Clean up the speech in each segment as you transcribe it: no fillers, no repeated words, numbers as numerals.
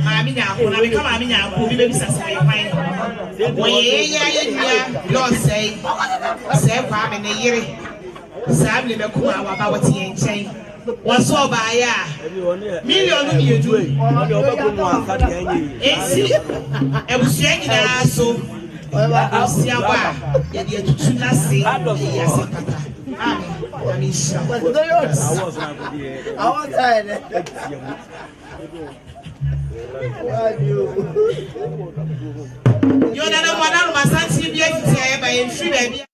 Mammy now, when I become Mammy now, who be say, when you Lord say, I'm in a year. Sam never come out about what he ain't saying. What's so by ya? Million you do. I was saying that so. I see a bar. You do not say, yes, I mean, I was tired. You're not one of my sons, you get to by a free baby.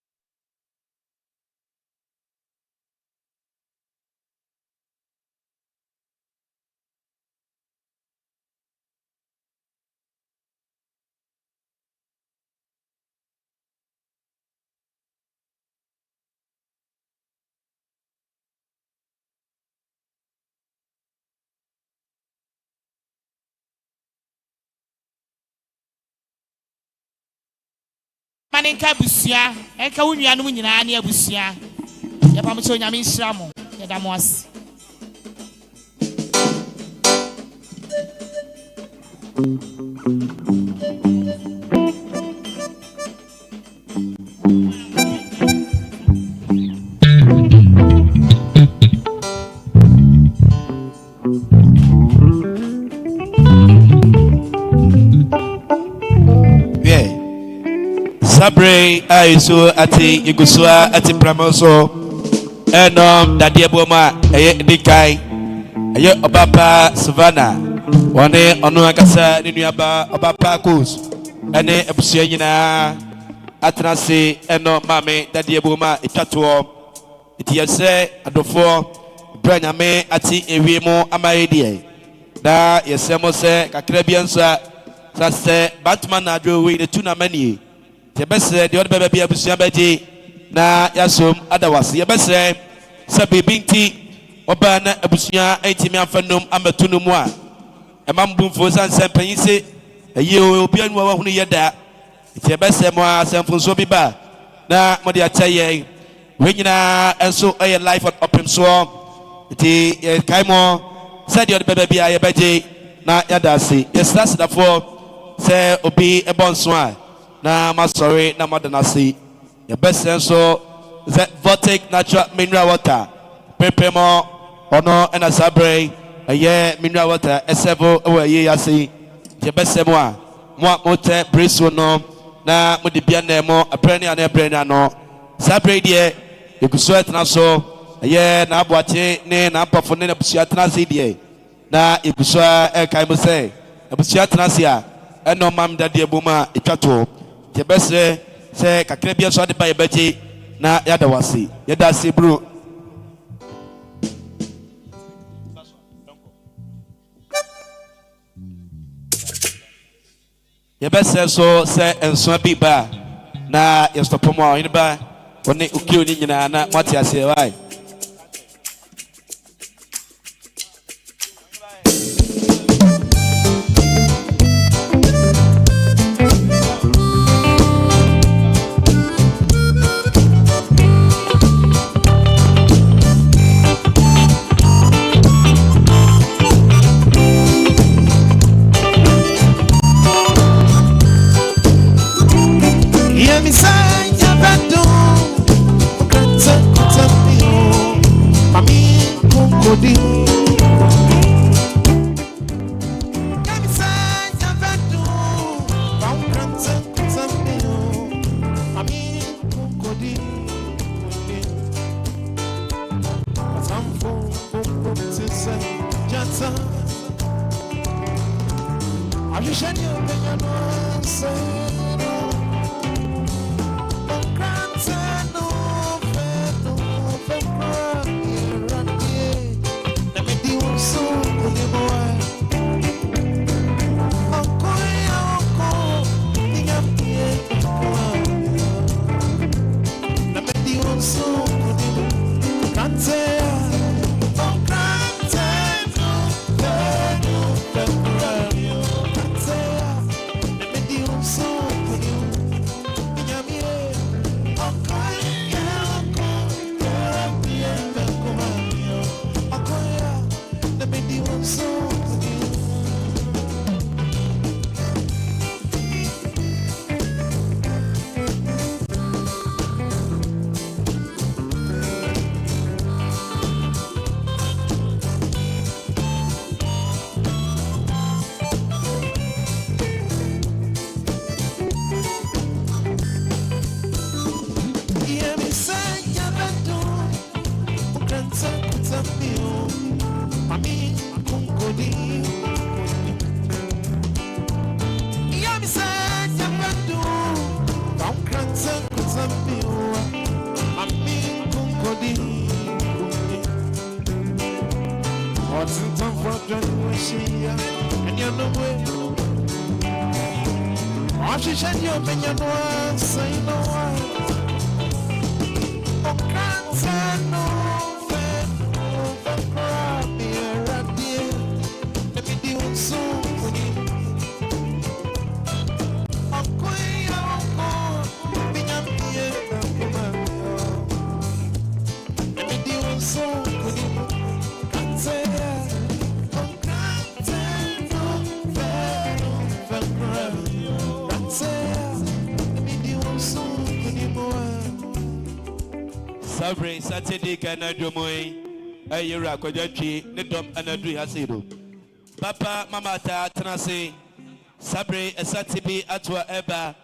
Manin Kabusia, and Kawunian Winina near Busia. Yapamucho Yamin Shamo, Yadamos. Sabre aiso ati igusua ati pramoso enom dadie boma eye dikai eye obapa savana wone onu akasa ni nuaba obapa kus ene ebusia nyina atrase eno mame dadie boma etwato iti yese adofo branyame ati ewiemu amayedie da yesemo se kakra biansa sase batman adwo we ne tuna manie Yebese the other baby abusia beji na yasom adawase yebese se bibinti oba na abusia entimi afanum amatunu mu a emambumfo sanse panyise eye obi anu wa hunu yeda yebese mo asemfunso bi ba na mo de achaye we nyina enso eye life of opim so ti kaimo se the other baby ayebeji na yadase yesase dafo se obi ebonso a na masori na madanasi your best senso that Votic natural mineral water prepemo ono and asabre a year mineral water esevo away yasi your best semwa mo mote briso no na modibia nemo a preni and a brenda no sabre die you could sweat na so a year na boate ne na pafone na busia transi die na ikuswa e kaimo say a busia transia eno mam dadie buma etwato Yebese se kakrebia so de baye beji na yada wasi yada se bro yebese so se enso bi ba na yestopomo yin ba woni ukio ni nyina na mati ase wai Mami, kunkodi. Yami said, Yapadu, Bamkranza, Kuzambiwa. Mami, kunkodi. What's in time for generation? And you're no way. Oh, she said, you're opinion was, say no one. Oh, can't no. Sabre Saturday kana domoy ayira kwadwatwe ne dom anadu hasido papa mama ta transe Sabre esatibi atwa eba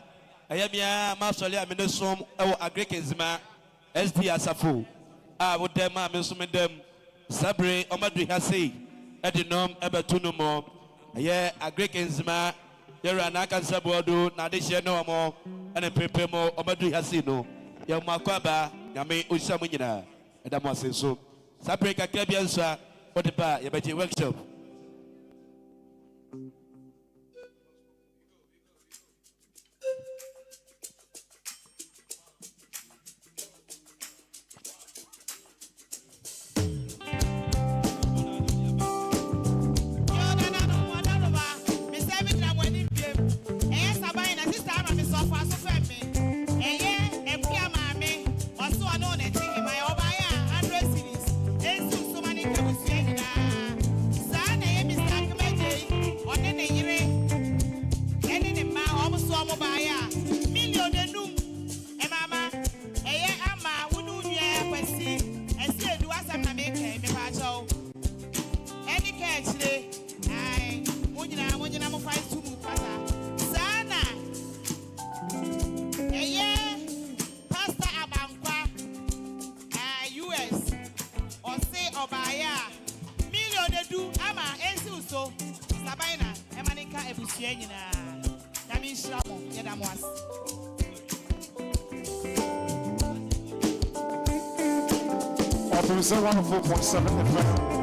ayamia masole amnesom ewo agrekenzima SD asafo a wodem a mensomedem Sabre omadu hasi edinom ebetunu mo aye agrekenzima yera na kansa bodo na de hye no mo ene pepe mo omadu hasi no ya makwaba Yame Ushamunina, and I'm saying so. Sabrika Kabiansa, what the bar, you bet your workshop. Producer 104.7 FM.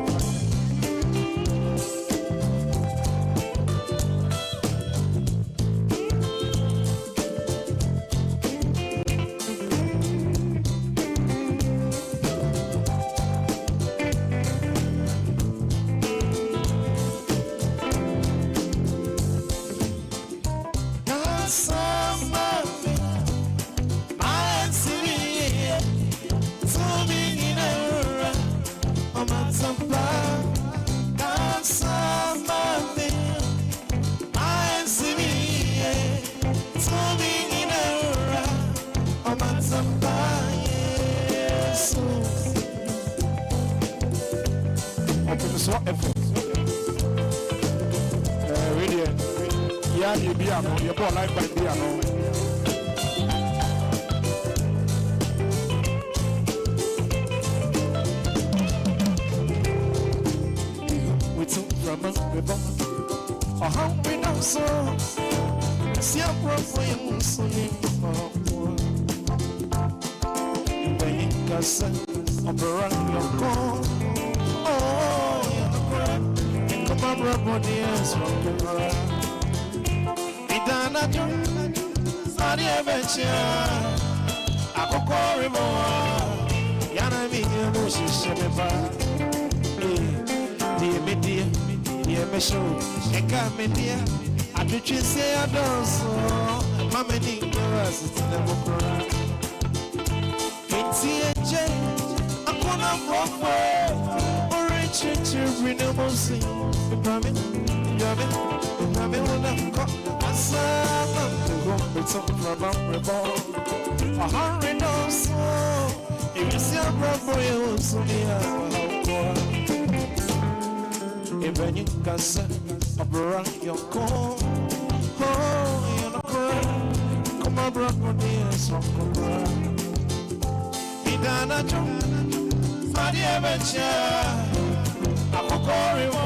Okokori mo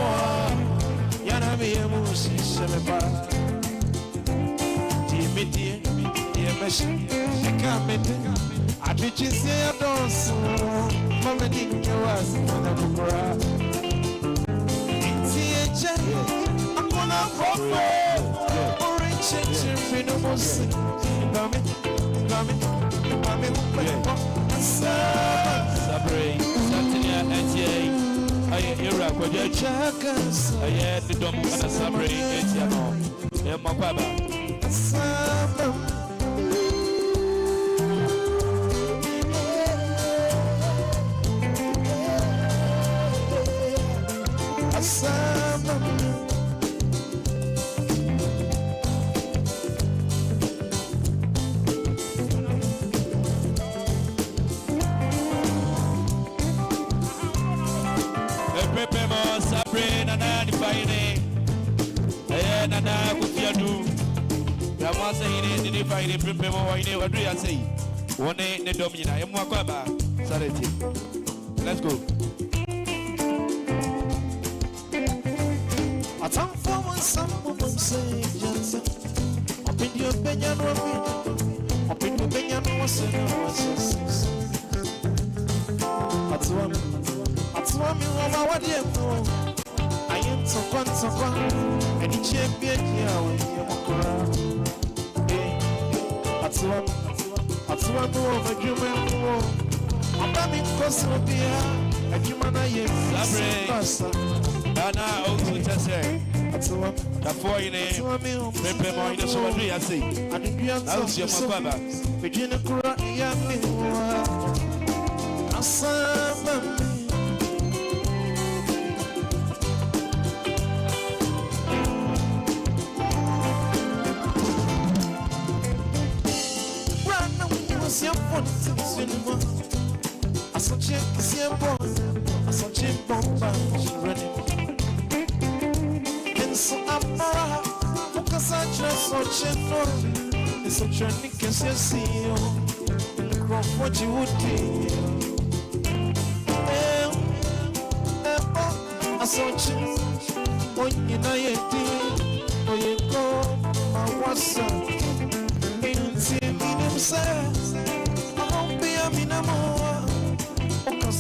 yana mi emusi semeba Timidi yemeshi ekamete Adichise adonso mama dinyowas na bukura Tieje akona profe Orange chimino mosi Bami Sabre Satinia NTA Aye era kwaje chakas aye the dom kana sabre NTA no e makwaba Sabre Nana Kufiadu Ramasa in the Friday, prepare more in what do you say? One day, the Domina, and Mwakaba, Sarati. Let's go. A time for one, some woman say, Johnson. Up in your Benyan, up in your Benyan was At one, what do you know? I am so fun, and it's champion here with Yamakura. At one more of a human. I'm coming close to be a human. I am Dana also just say, the four in a paper more in the Somalia say, and the Bian House your Mababa, Virginia Kura, Yami, Assam. I saw check I saw check bomba and so amara because I just saw check it's a training can see you from what you would do I saw check when you know you did or you go my what's up in says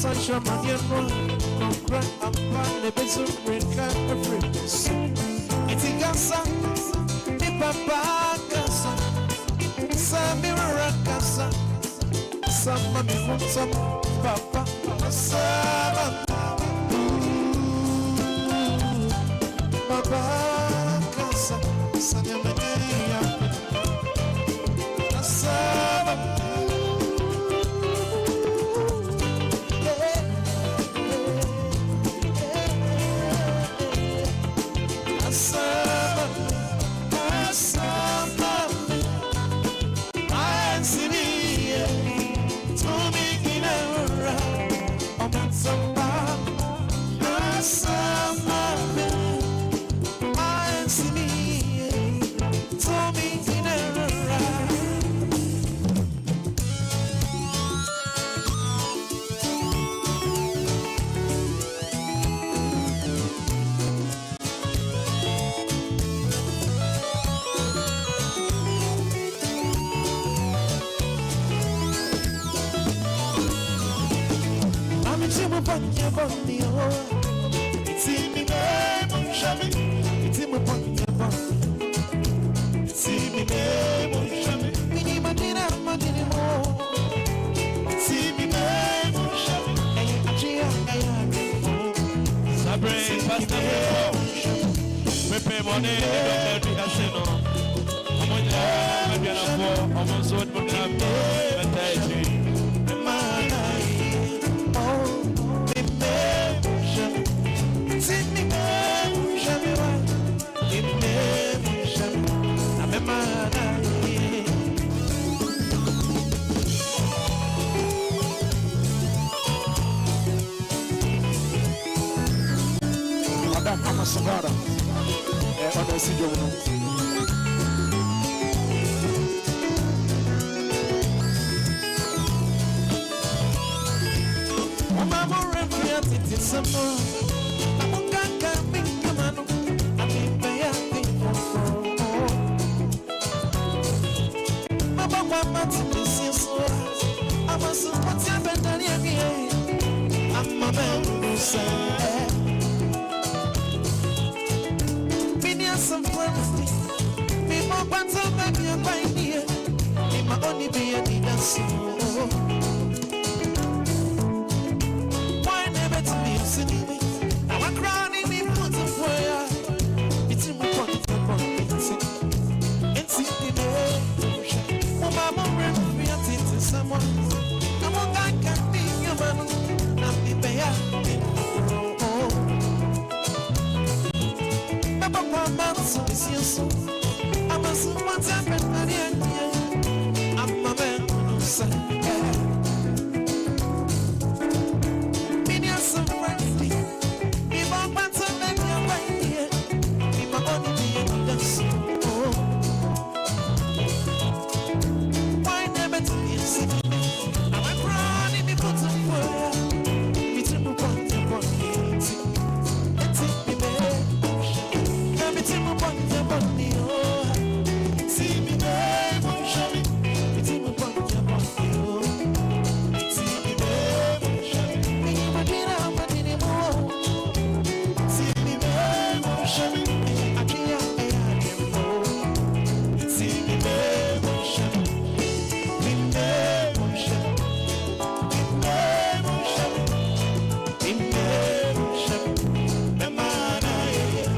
such a man, you know, cry and find the best of great kind of friends. It's a gassa, a papa gassa, Samira gassa, somebody wants some papa, Saba, Papa gassa, Sanamania, Saba. Savara, on the Sijo. I'm a mama to me so I must support your better I'm a man say me some friends me more battle baby and my dear me my only be a need so why never to me sitting now I'm crying me put a prayer it's in my pocket it's in me mama remember me to someone I'm a guy can be your man I'm the bear Papa, so is you I'm a so much happened I'm a man who say Many some friends me more better than your way me my only that's why never to be sick I'm a crying in the bottom world me to move on to one it's me Tim upon your body, oh, see me there, won't show me. Tim upon your body, oh, see me there, won't show me. Me, my dinner, my dinner, oh, see me there, won't show me. I can't, oh, see me there, won't show me. Me there, won't show me. Me there, won't show me. Me there, won't show me. The man I am.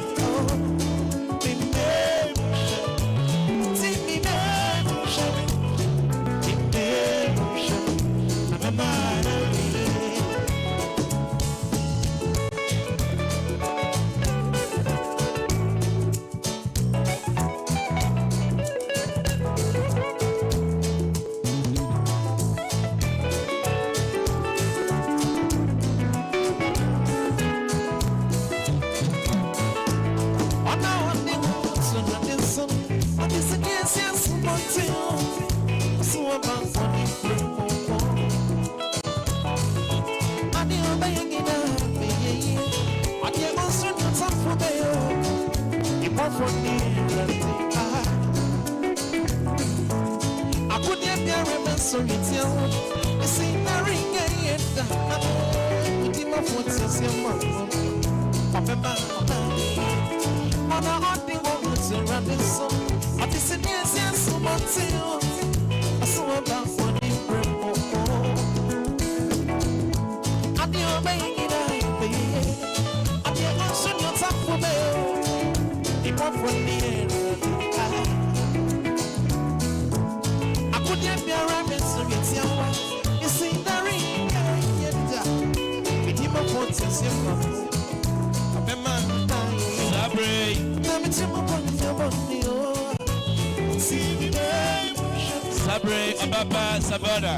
Sabre Ababa Savana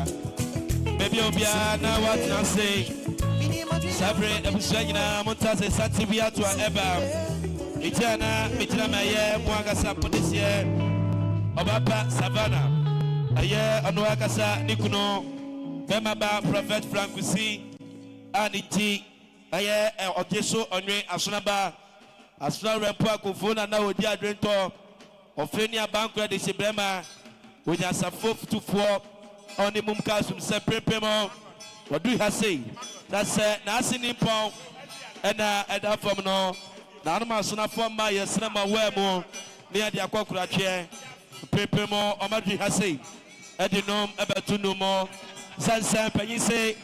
Baby Obiana what now say Sabre Abusagina Montase Satibia to Eba Itana Mitramaye Mwagasa Podisia Obaba Savana Aye Anuakasa Nikuno Bemaba Prophet Frankusi Aniti Aye Oteso Onwe Asunaba Asuna Repa Kufuna na Odi Adrento Ofrenia Banko de Sibrema with us a 4 on the Mumkasum Sepremo. What do you have say? That's Nasi Nippon and at that from no. Nanama Suna from my cinema where more near the Aquacra chair. Prepemo or Madri has say. At the nom about to no more. Sansa Penny say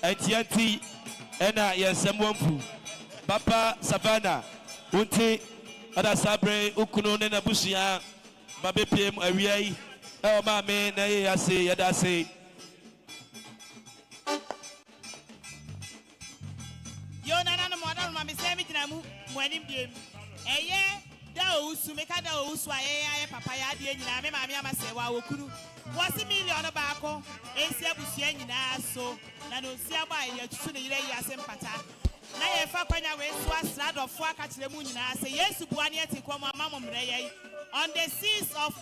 at TNT and I yes, someone who Papa Savannah Unti Ada Sabre Ukuno Nena Busia Babe PM Aria. Oh, my man, I say, I say. You're not a model, Mammy Sammy, when him game. A year, those who make a dose, why I papaya, and Mamma say, wow, could was a million of barco, and Sabusian in us so, and don't see by your children, yes, and pata. Now, if I find a way to a slab of 4 catch the moon, I say, yes, to one year to come, Mamma on the 6th of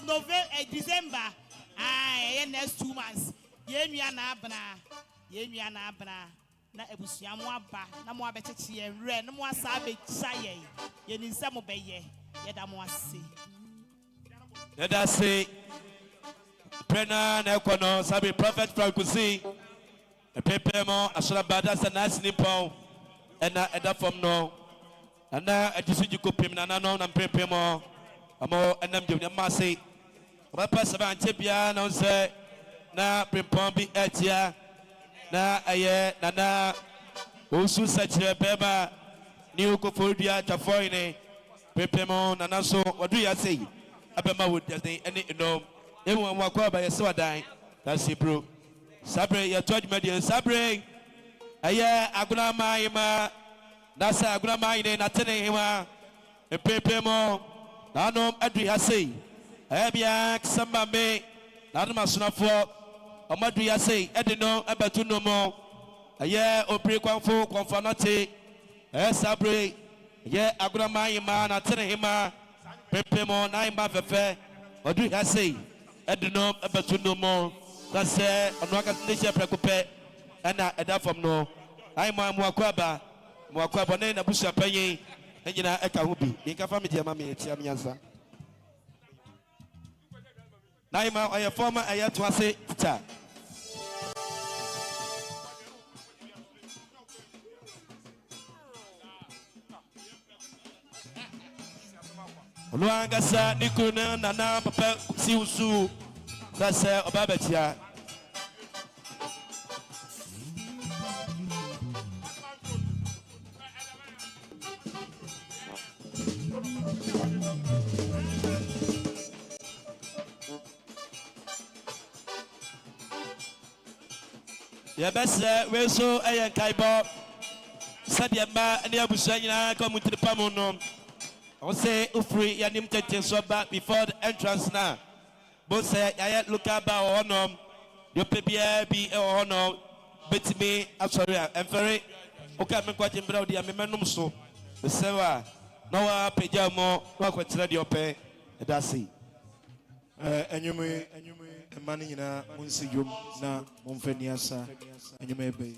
December, next 2 months. Yemiana Bana, na ebusuamu aba, na mo abechechi enre, na mo asabe chaye, ye ni nsemo beye, ye da mo ase. Let us say, Brena Nekono, Sabi Prophet Frankusi, a paper more, a sort of bad as a nice nipple, and that from no. And now I just you could pay me and paper more, a more, and I'm doing a massy. What person Tibia, no say, na Primpombi etia, na aye, nana, Usu such a beba, new Kofodia, Tafoine, Pepemo, Nanaso, what do you say? Abema would just any no. Everyone walk over by a sword. That's it, bro. Sabre, your judge, median Sabre. Aye, Aguna Maima. That's a grandma in Atenehima. A Pepemo. Nanom Adri Hase. Abiak, Samba me. Nadama for. Amadri Hase. Edino, Abatuno mo. Aye, Opre Quanfo, Confanate. Sabre. Aye, Aguna Maima, Atenehima. Pepemo, Naima Fefe. Adri Hase. Edino, Abatuno mo. That's a Naka Precope. And that from no. I'm Mwakwaba. Mwakwaba, Nana Busha Paye. And you know, Eka Hubi. You can find me, dear mammy, Tiamianza. Naima, I am former Ayatwase. Luangasa, Nikuna, Nana, Papa, Siusu. That's a Babatia. Yeah, best we so a Kaibo Sadia Ma and the Abusana come to the Pamono. I will say, Ufri, Yanim Tetin so back before the entrance now. Both say, I look about honor, your PBA be a honor, but me, I'm sorry, I'm very okay. I'm quite in Brody, I'm a man so. The Seva, no pajamo, no quite your pay, that's it. And you may, money in a Monsium, na Monfeniasa, and you may be.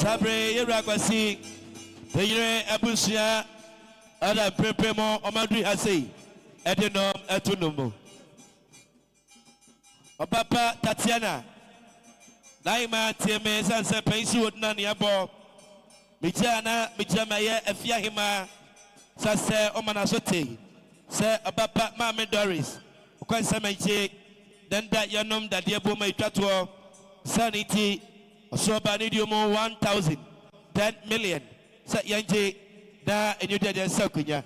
Sabre Yerakwasi, the year Abusia, other Prepemo, Omadri Hase, Edenom, Etunumo. Papa Tatiana, Naima, TMS, and Sepensu, Naniabo, Michana, Michamaya, Efiahima, Sase, Omanasote, Sir Ababa, Madam Doris, Quansamache, then that Yanum, that Diabo may tatwa, Sanity. So Banidium 1,000, 10 million. Set Yanji, da and you did a Sakunya.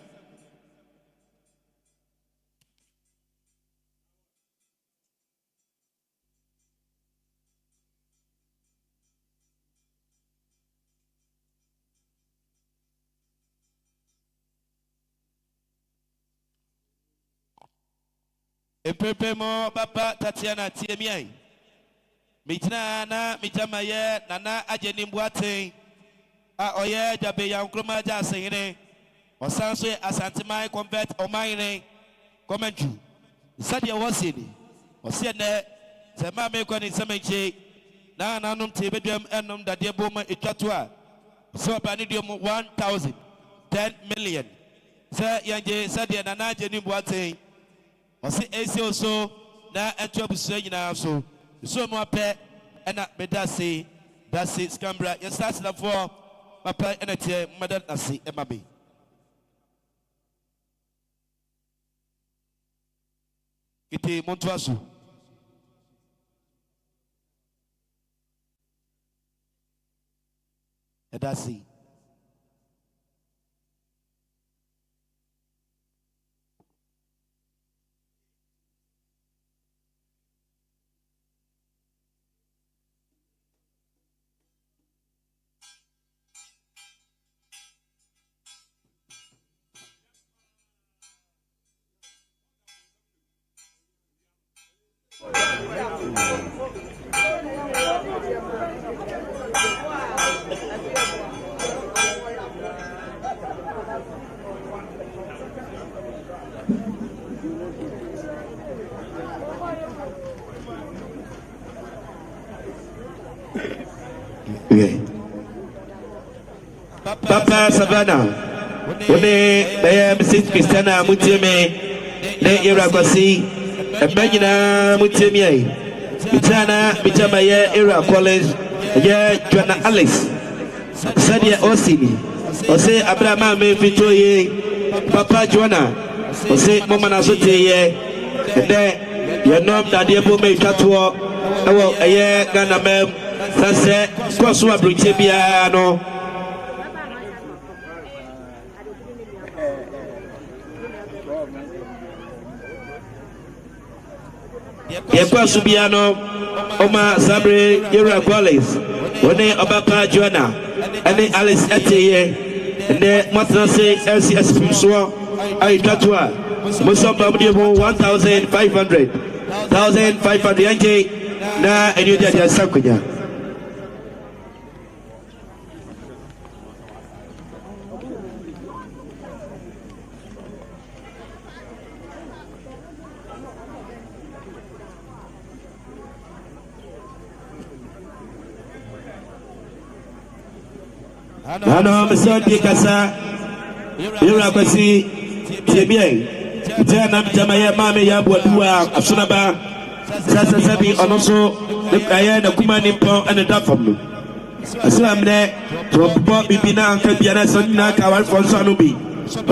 A Pepemo, Papa Tatiana TMI. Mijna na mijamaye nana ajeni mbwate a oye jabe ya nkroma ja sehine osanso asantemai convert omaine commentary sadia wasini osie ne se ma me kwani semenche na nanum tebedwam enum dade boma etwato a so ba ne diom 1,000 10 million se yanje sadia nana ajeni mbwate osi esi oso na etwabuso nyina so so mo apɛ ɛna medase dase scambra yɛ start na for papa ɛna tie madam ase ɛma be kiti monto aso ɛdase Papa Savannah, when they Mrs. Christiana Mutime, the Iraquasi, a Benina Mutime, Mitana, Mitamaya, Ira College, Joanna Alice, Sadia Osini, Ose Abraham Vitoye, Papa Joanna, Ose Momana Sote, and then your nom that the Abu Tatua, a year Ghana Mem, Sunset, Crosswa Britibiano. Yekwa Subiano, Oma Sabre, Yura Qualis, One Obapa Joanna, and Alice Etier, and then Matnase LCS Pimswa, I Tatua, Musamba 1,500, 1,500 na and you did your Sakuya. Nano Mr. Dikasa, Iraquasi, Tibian, Jana Jamaya Mame Yabua, Absunaba, Sasa Sabi, and also the Ayana Kumanimpo and the Dafam. Aslam there to report Bibina and Kabiana Sonina Kawal for Sanubi.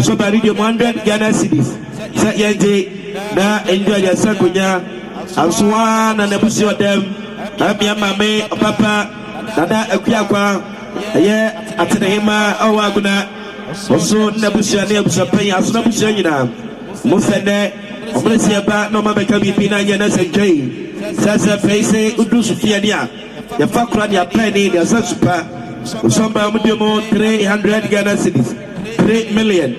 So by Radio 100 Ghana cities. Sat Yaji, now enjoy your Sakuya, Absuan and the Bush of them, Abia Mame, Papa, Nada Akiakwa. Yeah, at the Hima, Awaguna, also Nabusia, Nebusapay, as Nabusia, Mufene, Oblesiaba, no Mabeka Pina, Yanas and Jay, Sasa Face, Udusufia, the Fakrania Penny, the Sasupa, Usamba Mudiamo, 300 Ghana cities, 3 million,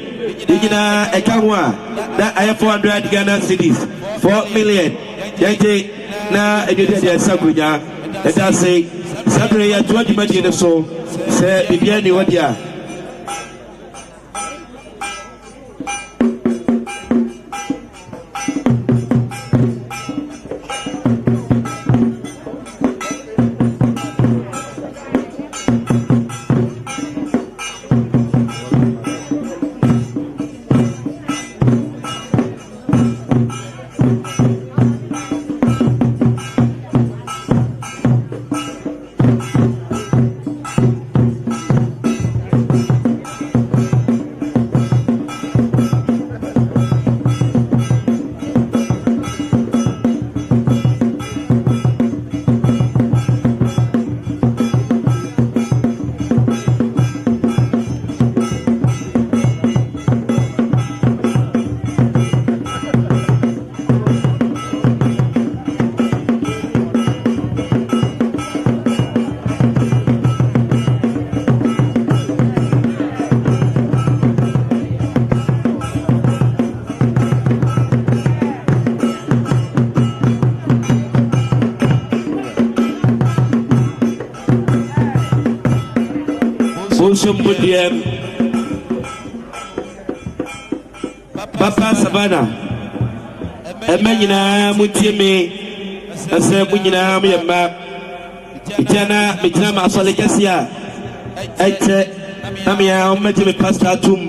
Digina Ekawa, that I have 400 Ghana cities, 4 million, Yaji, na Edudia Sakuya, let us say, Saturday at 20 million so. Say, Bibiani, what ya? Papa Savannah, Emmanuel Mutime, I said, Munina, Mitana, Mitama, Solegasia, Namia, Metime Pasta Tum,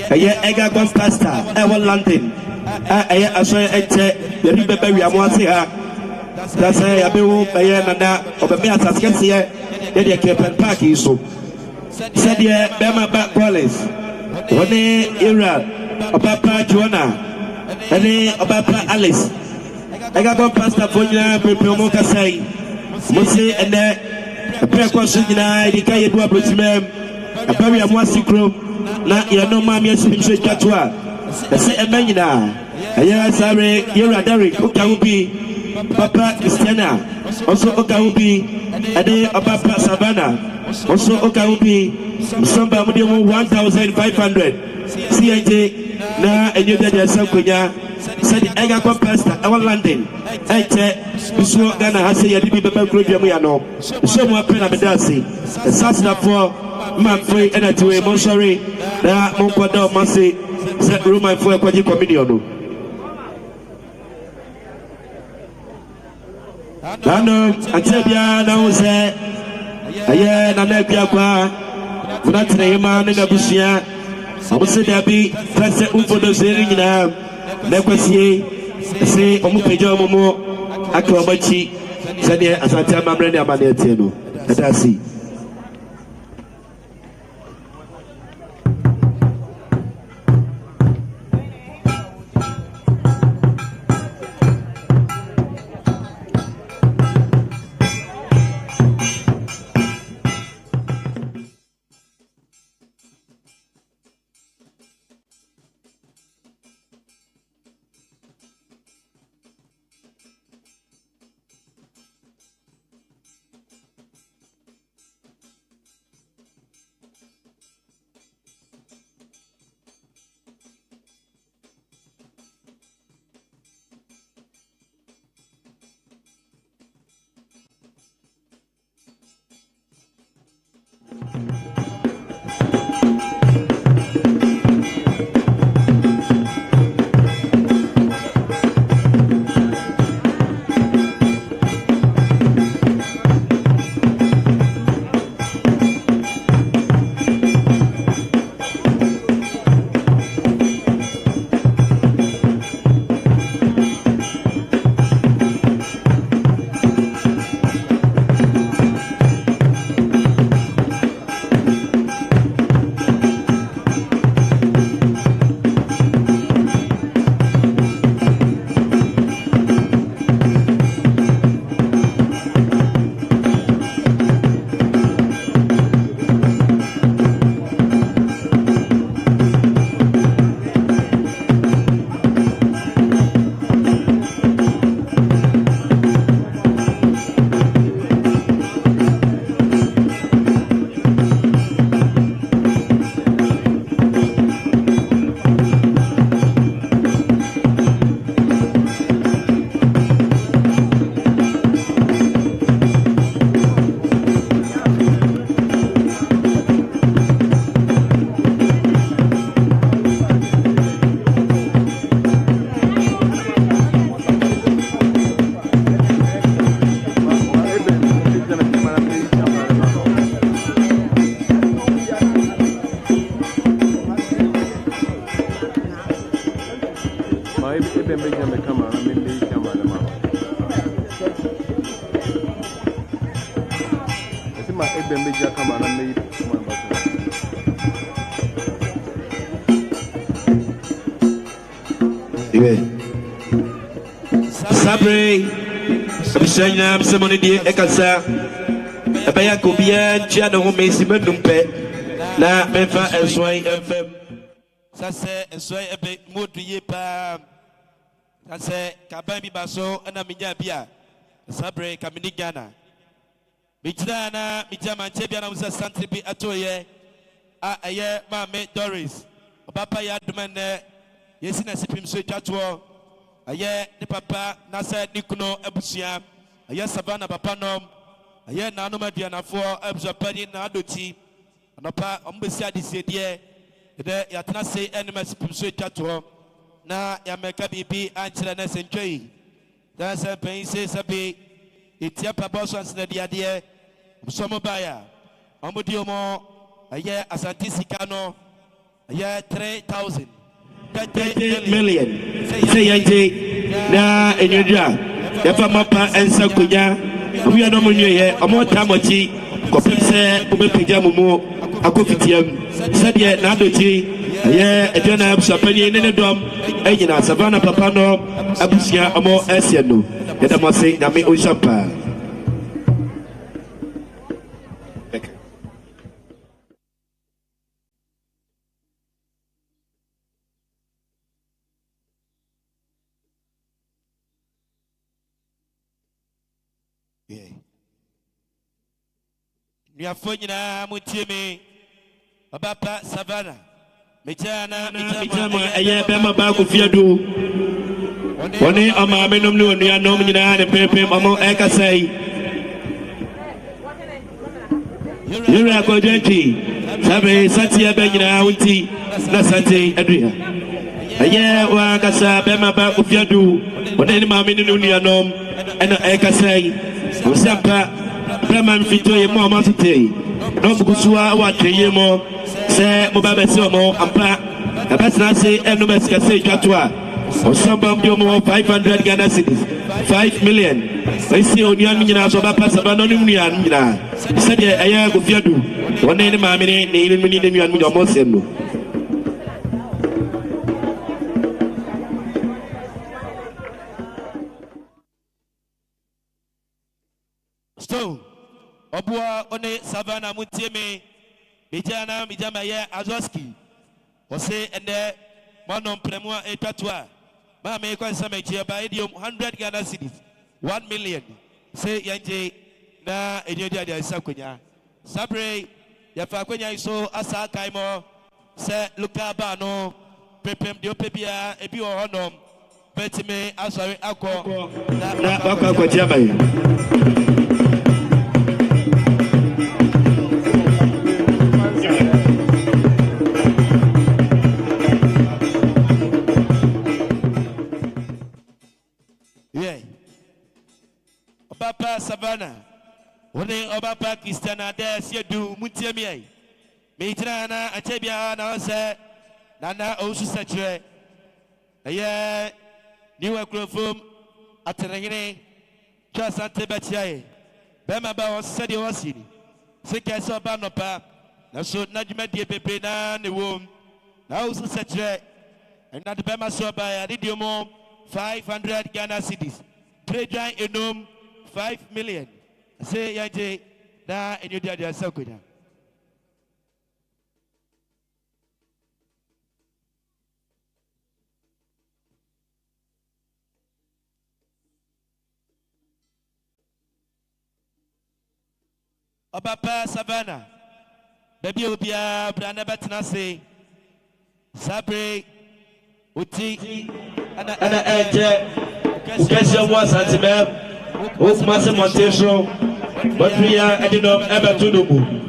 a year Ega Gon Pasta, Ever London, I saw the river baby, I want to see her. That's a Abu Bayana of a Mia Tascasia, then you kept and park you so. Said ye Bema back Wallace, one era, Papa Joanna, and Papa Alice. I got one pastor for you, Pemoka say, Mose and a prayer question, the Kaya Dua Brutimem, a very Amwasi not your no mammy, Spinach Catua. I say a manina, a year sorry, you're a Derrick, Okahubi, Papa Christiana, also Okahubi, a day of Papa Savannah. Also, Okahubi, somebody 1,500. CIJ, na and you did yourself, said the Egg Pastor, our London. I tell you, Ghana has said, you be a good Yamiano. So more pen of a dancing. The Sasna for my free and at way, Monsori, that Monquado Massey, set room for a quadri comedian. Nano, I tell ya, now say, I am a Nepia, not a man in a bushia. I would say there be President Ufodo Zering now. Never see, say, Omupejomo, Akwabachi, Sadia, as I tell my brother Manetino. Let us see. Sabre, Abishana, somebody dear Ekasa, Abaya Kubia, Giano, Messi, Medumpe, La Memphis, and Sway FM. Sase, and Sway a bit more to ye pa. Sase, Kabami Baso, and Aminia Bia, Sabre, Kaminigana. Mijana, Mijama, Chebiana was a Santibi Atoye, Aye, Madam Doris, Papa Yadman, yes, in a sipim switch at war. Aye, the papa, Nasa Nikuno, Abusia, Aye, Savannah Papanom, Aye, Nanoma Diana for Absapani Naduti, and Opa Umbesia this year, the Yatnase enemies switch at war. Na Yamaka BB and Chilenes and Jay. That's a pain says a bit. It's Yapa Bossons the idea. Somobaya, Omudiomo, Aye, Asantisicano, Aye, 3,000. 30 million. Say, na in your job. If I'm up and Sakuya, we are no more here. A more time or tea, Copse, Ubepijamu, Akofitium, Sadia, Naduti, yeah, a general Sapani in the dome, Agina, Savannah Papano, Abusia, Amo, Asianu, and I must say, Nami Ushapa. We are finding a mutimi about Savannah. Mijana, a year, Bama Baku Fiadu. One of my men of New York, no, and Pepe, Mamma Eka say. You're a good gentry. Sabe, Satia Benina, Winty, Nasate, Adria. A year, Wakasa, Bema back of Yadu, but any mammy in New York, and Eka say, Osaka, Breman Fito, Mamma today. No Gusua, what you more, say, Mobile Somo, and Pla, a best say, and no best say, Jatua. Or some of your more 500 Ghana cities, 5 million. I see on young Minas of a Pasabanian. Said a year of Yadu. One name, mammy, needed me in your Mosemo. Stone Obua on a Savannah Mutime, Mijana, Mijamaya, Azoski. Ose and there, Manon Premoa et Patua. Mamma Consamate by 100 Ghana cities, 1 million. Say Yanjay, na Ejodia Sakunya. Sabre, Yafakunya so Asa Kaimo, say Lucabano, Pepem Diopepia, Ebio Honom, Petime, Asari Aqua, Papa Savannah, one Obapa Christiana there, see do Mutiami. Mitrana, Atebia, now say, Nana also saturate. A year, new acrophone at Regine, just at Tebatiae. Bemaba was said he was in. Sick as a banopa, now so Najma de Pepena, the womb, now also saturate. And not Bema saw by a idiom 500 Ghana cities. Trade giant enum. 5 million. Say, Yaji, na in your daddy, so good. Papa Savannah, baby, will be a brand Batanase, Sabre, Uti, and Edge, Cassia was at the map. With massive montation, but we are ending up ever to the moon.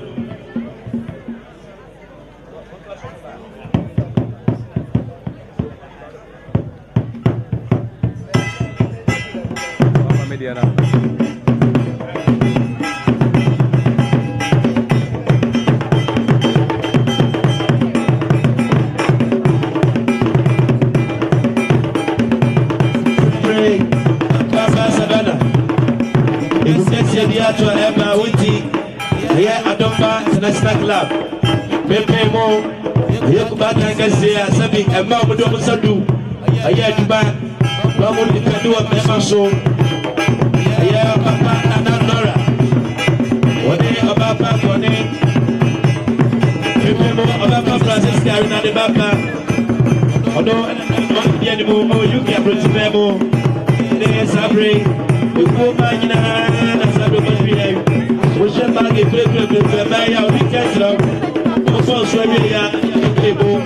National Club. Pepe mo, Yakuba Tangasia, Sabi, and Mamma Sadu. I hear you back. Mamma, you can do a member so. I hear Papa and Nora. One day about Papa, one day. Pepe mo, about Papa, carrying out the Papa. Although, the animal, you can bring to Memo. There's a break. You go back in a hand as I do. We should not get great the Maya weekend. Also, Australia, people,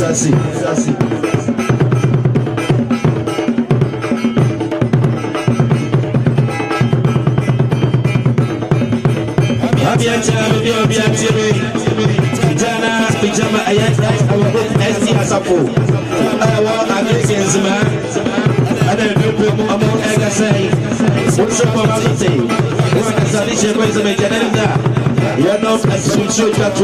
I see. Pijama ayat our ST Asapo. Our Americans man. Ada people among Egasai. What's up about it? What is the going to make an you are not as we show that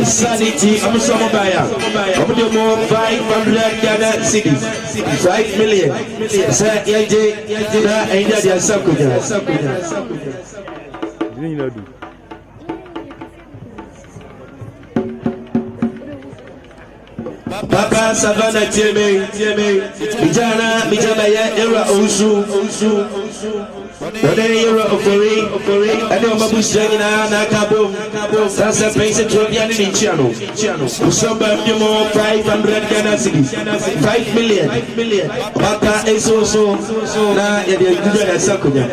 sanity. I'm so mobile. I'm the more 500 Ghana cities. 5 million. Say AJ, that ain't that you Papa Savannah Tieme, Mijana, Mijamaya, Era Osu. Yero Ofori, and the Mabushang na Cabo, Sasa Pace Tropian in Chiano. Some of you more 500 Ghana cities, 5 million. Bata is also na Sakuya.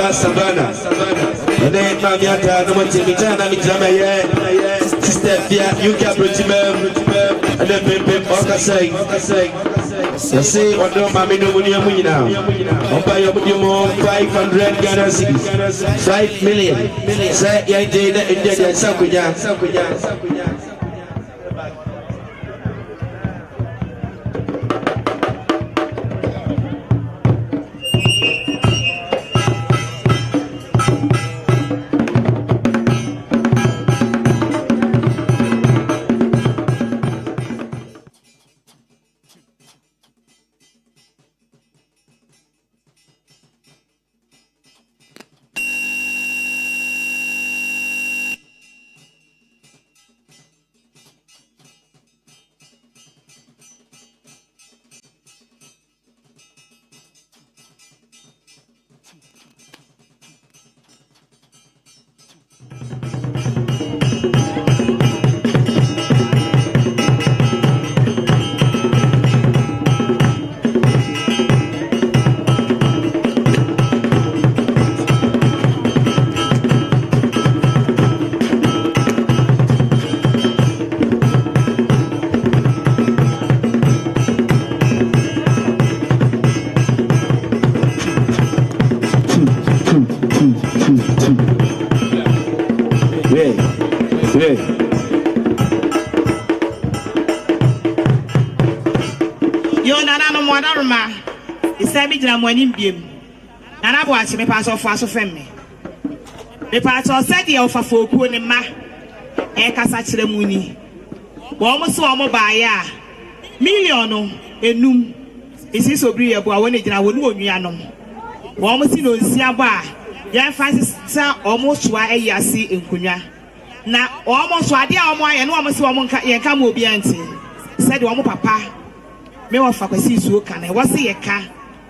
Savannah, and then Mamiata, no one Timitana, Mitama, Sister, you can bring and then Pimp Orcasay. I say, what do Mammy know when you're now? I'll buy up your more 500 Ghana cities, 5 million. Say, I did that in India, Sakuya. Morning beam. And I watch me pass off fast of me. The parts of Sadia of a folk in ma Eka ceremony. Almost so I'm by million enum. Is this agreeable? I want it. I would know Yanum. Almost in Siaba. Yan Francis almost why a yasi in Kunya. Now almost why dear Omo and almost one can come will be auntie. Said Omo Papa. Me wa fakwasi so kan e wose ye ka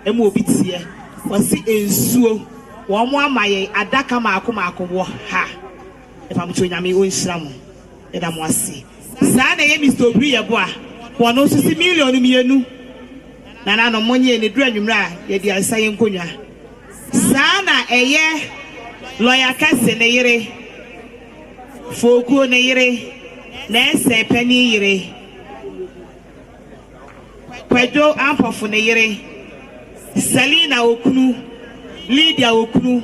e mo obi tie wose ensuo wo mo amaye adaka maako wo ha e pam to nyame o nhira mo e da mo ase sa na ye Mr. Obri ye bo a wo no so si million mienu na no monye ne duru anwumra ye di asaye nkonwa sa na eye lawyer kase ne yire fokuo ne yire na ese pani yire Pedro Ampofu ne yire Selina okunu Lydia okunu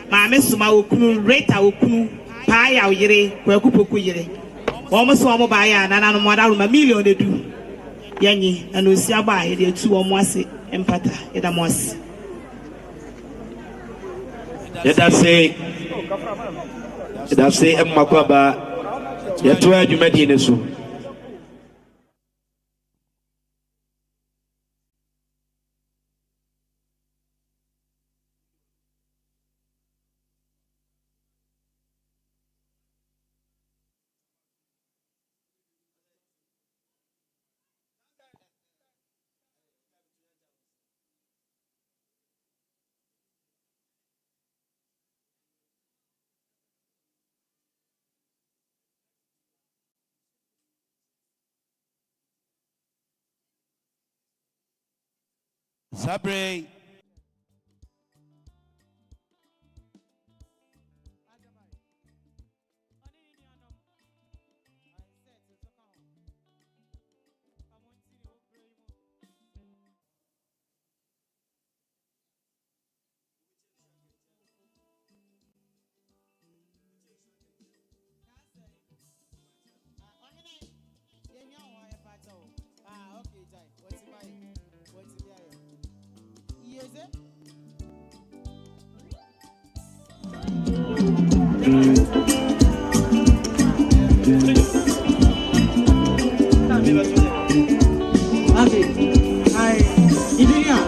Maame Suma okunu Rita okunu Paya yire Kwakupoku yire Omo so omo ba ya na no modaruma million edu yanyi na no si aba ye de tu omo ase empata ye da mo ase Let us say emmakwaba ye to adwumadi ne so Sabre.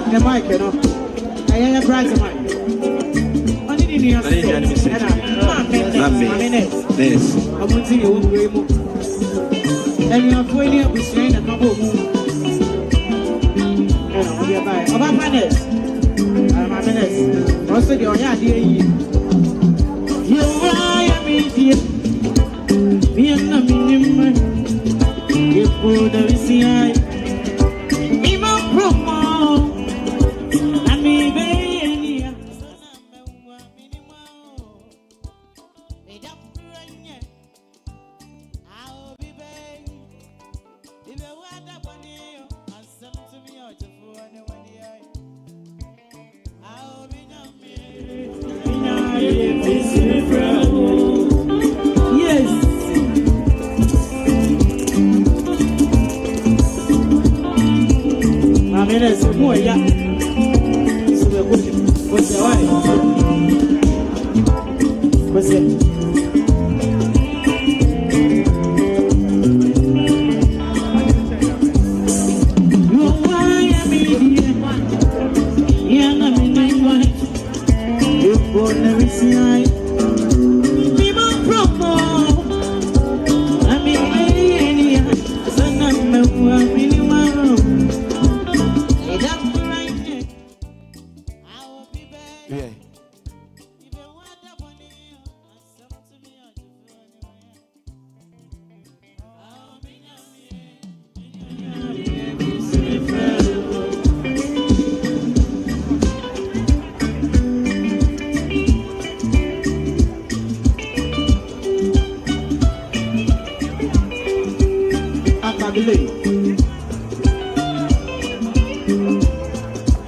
The mic, you know. I am a bright mic. Only the news. Yes. I'm going to you. And you are going to be saying a couple of moves. I'm a minute. I'm a minute. Also, the only idea you are me here. Me and the minimum. You put the VCI. Even promo.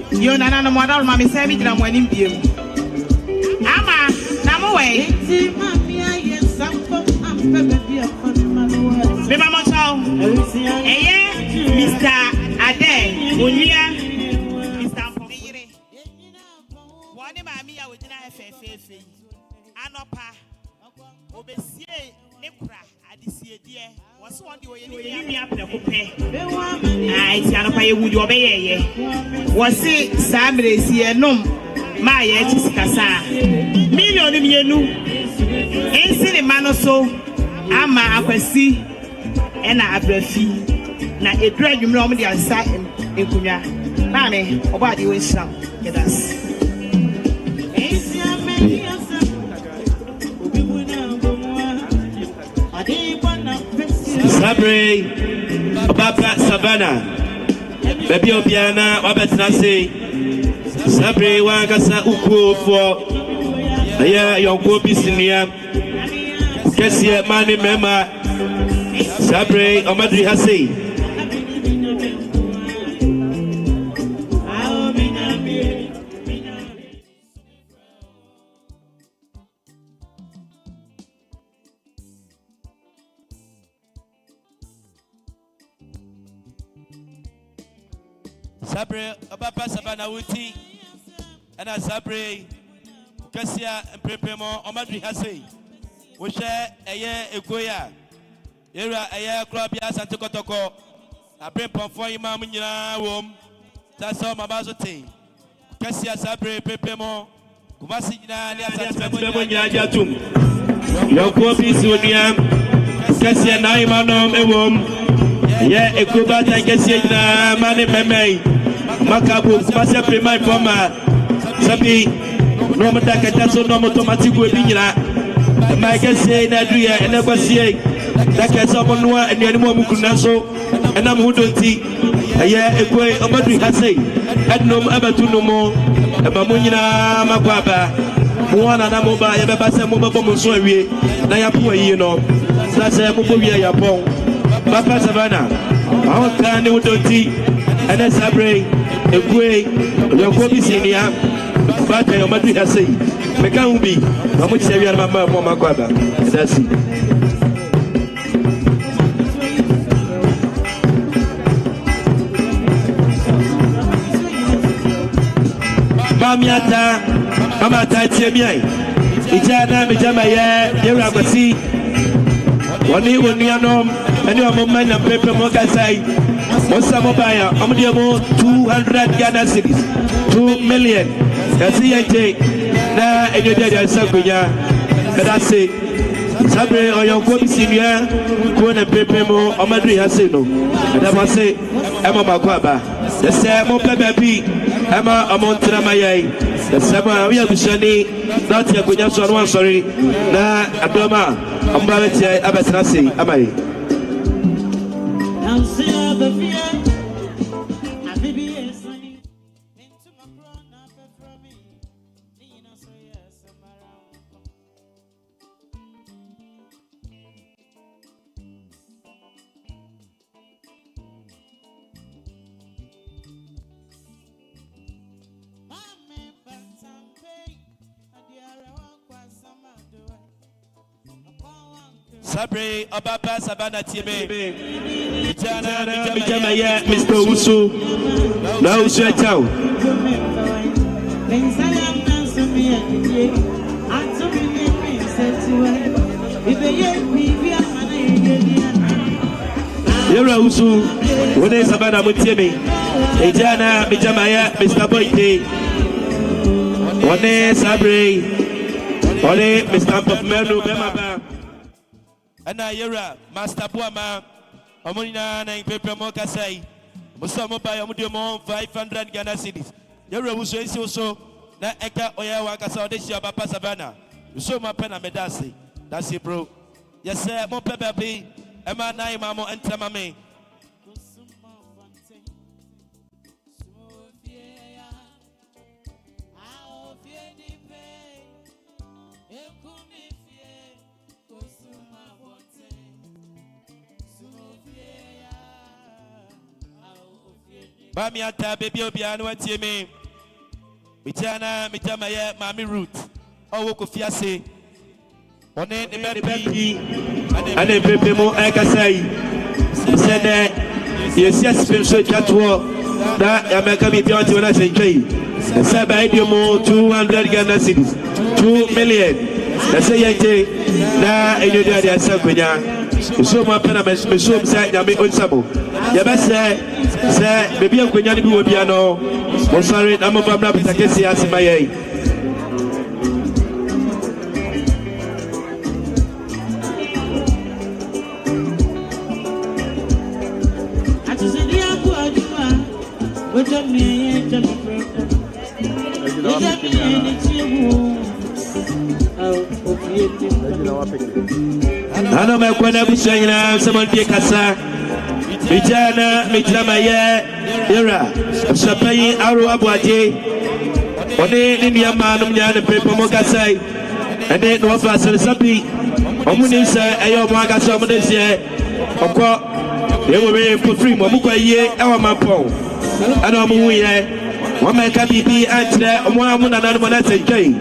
You nana no model mami say me dina mo anim biem. Ama na mo we. Me ba mo chaw. Mr. Addai, Onia, Mr. Pomire. Woni mami ya we dina FFF. Anopa. Obesie ne kura adisie die. Wose won de oye ni apreko pe. Ai ti anopa ye wudi obeyeye. Wose samresi enom ma ye ti sikasa. Million mienu. Ensi ne manoso ama akwasi ena abrafi na edura dwumre om de ansa enkunya. Na me oba de we sham. Kedas. Ensi ameni Sabre, Papa Savannah, Baby Obiana, Wabetina say, Sabre, Wagasa Uku for a year, your copy senior, Cassia, Mani Mema, Sabre, Omadri Hase. Sabre, Papa Savannah Wuti, and a Sabre, Cassia, and Prepemo, Omadri Hase. We share a year Egoya. Era a year club, yes, and Tokotoko. I bring for you, Mamma, womb. That's all my bazote. Cassia Sabre, Prepemo, Kumasina, Yatum. Your copy Suniam, Cassia Naimanom, a womb. Yeah, a Kuba, I guess, Mani Meme. Makabu, Spasa Prima Poma, Sabi, no Matakatas, no automatic webinar. My guess say that we are never see that can someone and the animal Mukunaso, and I'm Hudoti, a year away, a Madrid has say, Adnum Abatunomo, a Mamunina Makwaba, Moana Namoba, a Babasa Mobile Soy, Nayapua, you know, that's a Mobia Yapon, Papa Savannah, our kind of Hudoti, and a Sabre, a way, your Kobe Senior, but a Madrid has say, Mekambi, how much have you had my Mama Kwaba? That's it. Mama Tiemiai, Ijana, Mijamaya, Yerabasi, Wani Wanianom, and your moment and paper Mokasai, Mosamobaya, Omdiamo, 200 Ghana cities, 2 million. That's the idea. Now, and you did a Sakuya, and I say, Sabre or your Kobe Senior, Kona Pepemo, or Madrid Hasino, and I must say, Emma Makwaba, the same Mopabi. Emma Amontra Mayay, the Sama, we have Shani, not your good one, sorry, na Abdoma, Ambalati, Abatrasi, Amai. Sabre Obaba Savannah Tieme Mijamaya, Mr. Usu, now shut out. Yera Usu, when is Savannah Mutiemi, Ejana, Mijamaya, Mr. Boite, one Sabre, one Mr. Pamelu Bemaba. And I Yera, Master Buama, Omonina, and Paper Mokasai, Musamo by Omudium 500 Ghana cities. Yera was also na Eka Oya Wakasa, this year, Papa Savannah. You saw my pen and medasi. That's it, bro. Yes, sir, more pepper be, Emma Naimamo and Tamame. Bamiata baby obiano atieme Mitana mitamaya mami root owo kofiase one the baby ane pepe mo ekasai sede yesia spiritual chatwo da America bi tiwanti wana senkai saba idiomo 200 Ghana cities 2 million say yete na enyodia dia sakwenya so ma pena me so msa nyame onsabo ya bese se bebi akwenya ni bi wo bia no mo sorry na mo bamra pitakesi asimaye Ano me kwena busanyina samontie kasa Mijana mijamaya era sapai aro abwaje one ni niama no nyane pepo mo kasai ene no fa sel sapi omuni sa ayo mo akasa omuni se okọ ewo be for free mo kwa yie ewa mapon ana mo wuye mo me ka bibi atre omo amuna na mo na senkai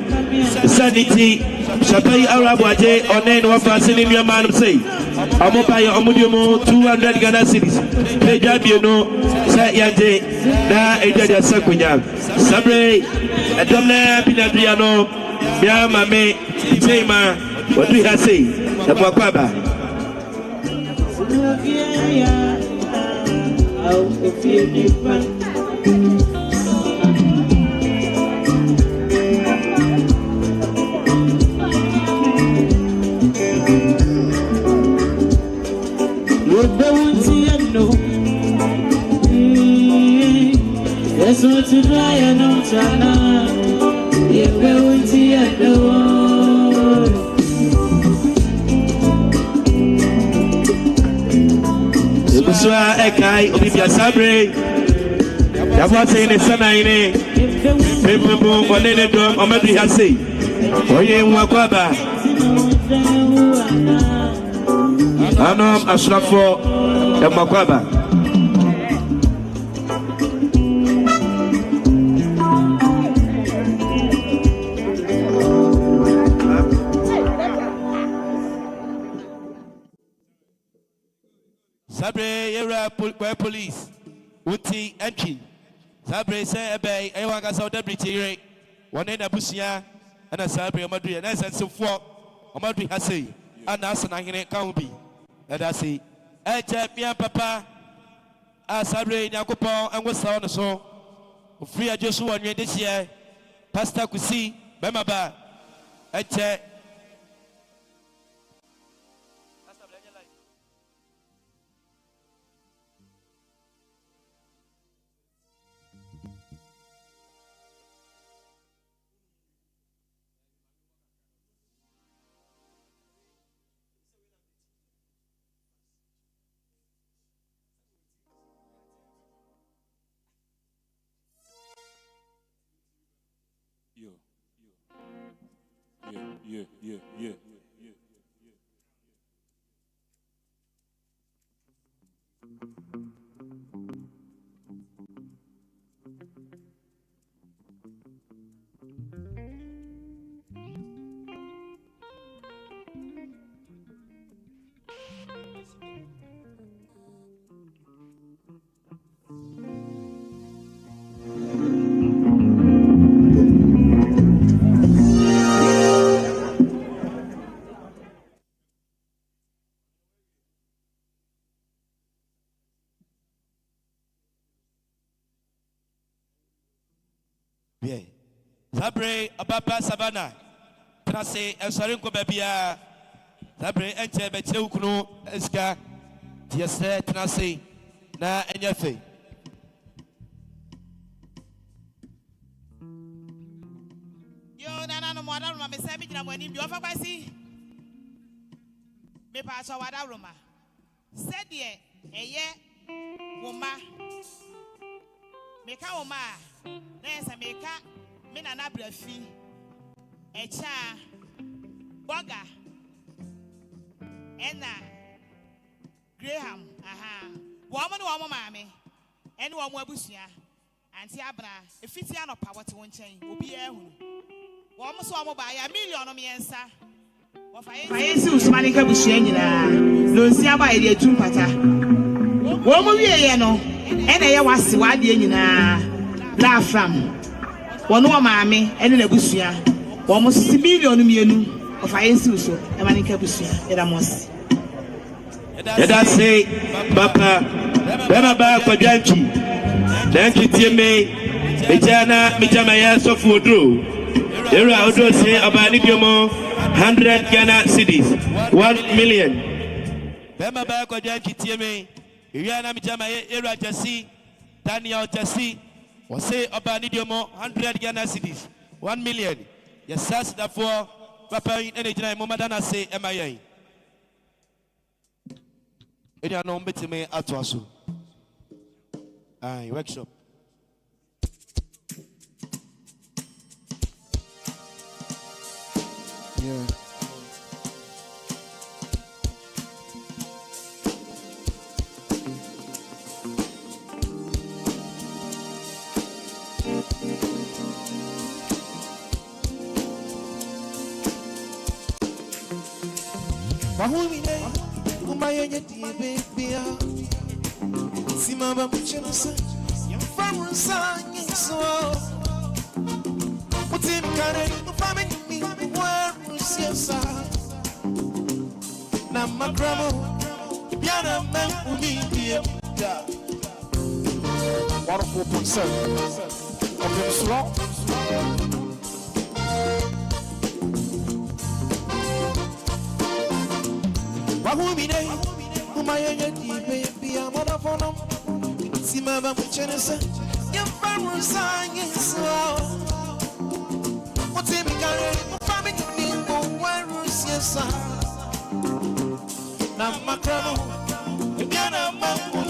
sanity sapai aro abwaje one no fa sel ni niama no sei Amopaya Omudium 200 Ghana cities. Pejabino, Sayate, Da Eja Sakunya, Sabre, Adomna Pinadriano, Yamame, Tema, what do you have say? The Wakwaba. That's what you try and don't try. You go into your door. Uswa Ekai, Olivia Sabre. Yavate in the Sanaine. People on the drum, Amadri Hasi. Oye Wakwaba. Anom Ashrafo, the Makwaba. Sabre yera police uti entry Sabre say ebe ewa ga so deputy re woni na busia na Sabre omadu na sensefo omadu ha sei ana asana hene kan bi da sei eje pia papa a Sabre nyakopon enwosa ono so ofri ajesu wonwe desie pastor kusi bema ba eje Yeah. Sabre ababa savana trase ensorin ko babia Sabre enche be chewkunu eska tiese trase na enyefe yo nana no moda roma me se bi gina mo anim bi ofa kwasi me pa so wada roma se de eye woma me ka woma na esa me ka me na na brafi echa boga ena Graham woman woman mame ene wo mo abusua anti abra efiti anopa wote won chen obi ehunu wo mo so mo ba ya million me ensa wo fa yensi usmani ka busua nyina no nsi aba ye de tumpata wo mo wie ye no ene ye wase wade nyina la fam wono wa maame ene na busua wo mo 6 million mienu wo fa yensi uso e mani ka busua e da mos Yada say, Papa, Bema ba kwa janchi. Janchi tieme, Ejana, Mijamaya Sofudru. Era Odo say Abani Biomo, 100 Ghana cities, 1 million. Bema ba kwa janchi tieme, Iriana Mijamaya Era Jasi, Daniel Jasi, or say Abani Biomo, 100 Ghana cities, 1 million. Yes, that's therefore, Papa in any time, Momadana say, MIA. Any unknown bit me at Wasu. Aye, workshop. Yeah. Umayanya baby, Simaba Muchensa, your family sang so. What's in Karen, the family, where was your son? Now, my grandma, Yana man, who need you. 104.7 of the slot. Wahumine, Umayanya baby, I'm on a phone. Simaba Muchensa, your family sang so. What's in Karen, the family, where was your son? Now, my grandma, Yana man.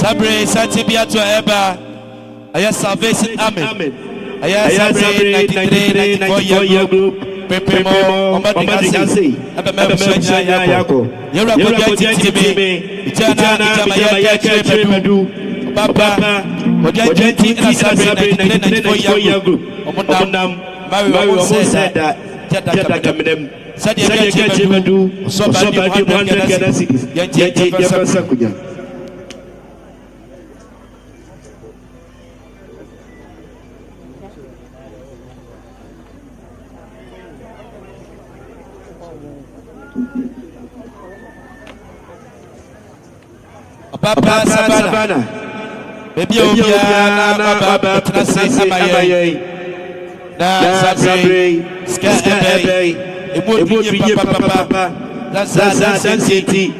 Sabre Satibia to Eba. I salvation. Amen. I Sabre 93 year group. Pepemo, Omadigasi, Abamaya Yako. You're a good TV. Itana, Papa, what you're getting is a Sabre 94 year group. Omonam, Mario said that. Said you do so bad 100 Ghana cities. Yasakuya. Papa Savannah. Baby, na baba trase amaye. Na sabre skebe. Ebo biye papa. Zaza sensiti.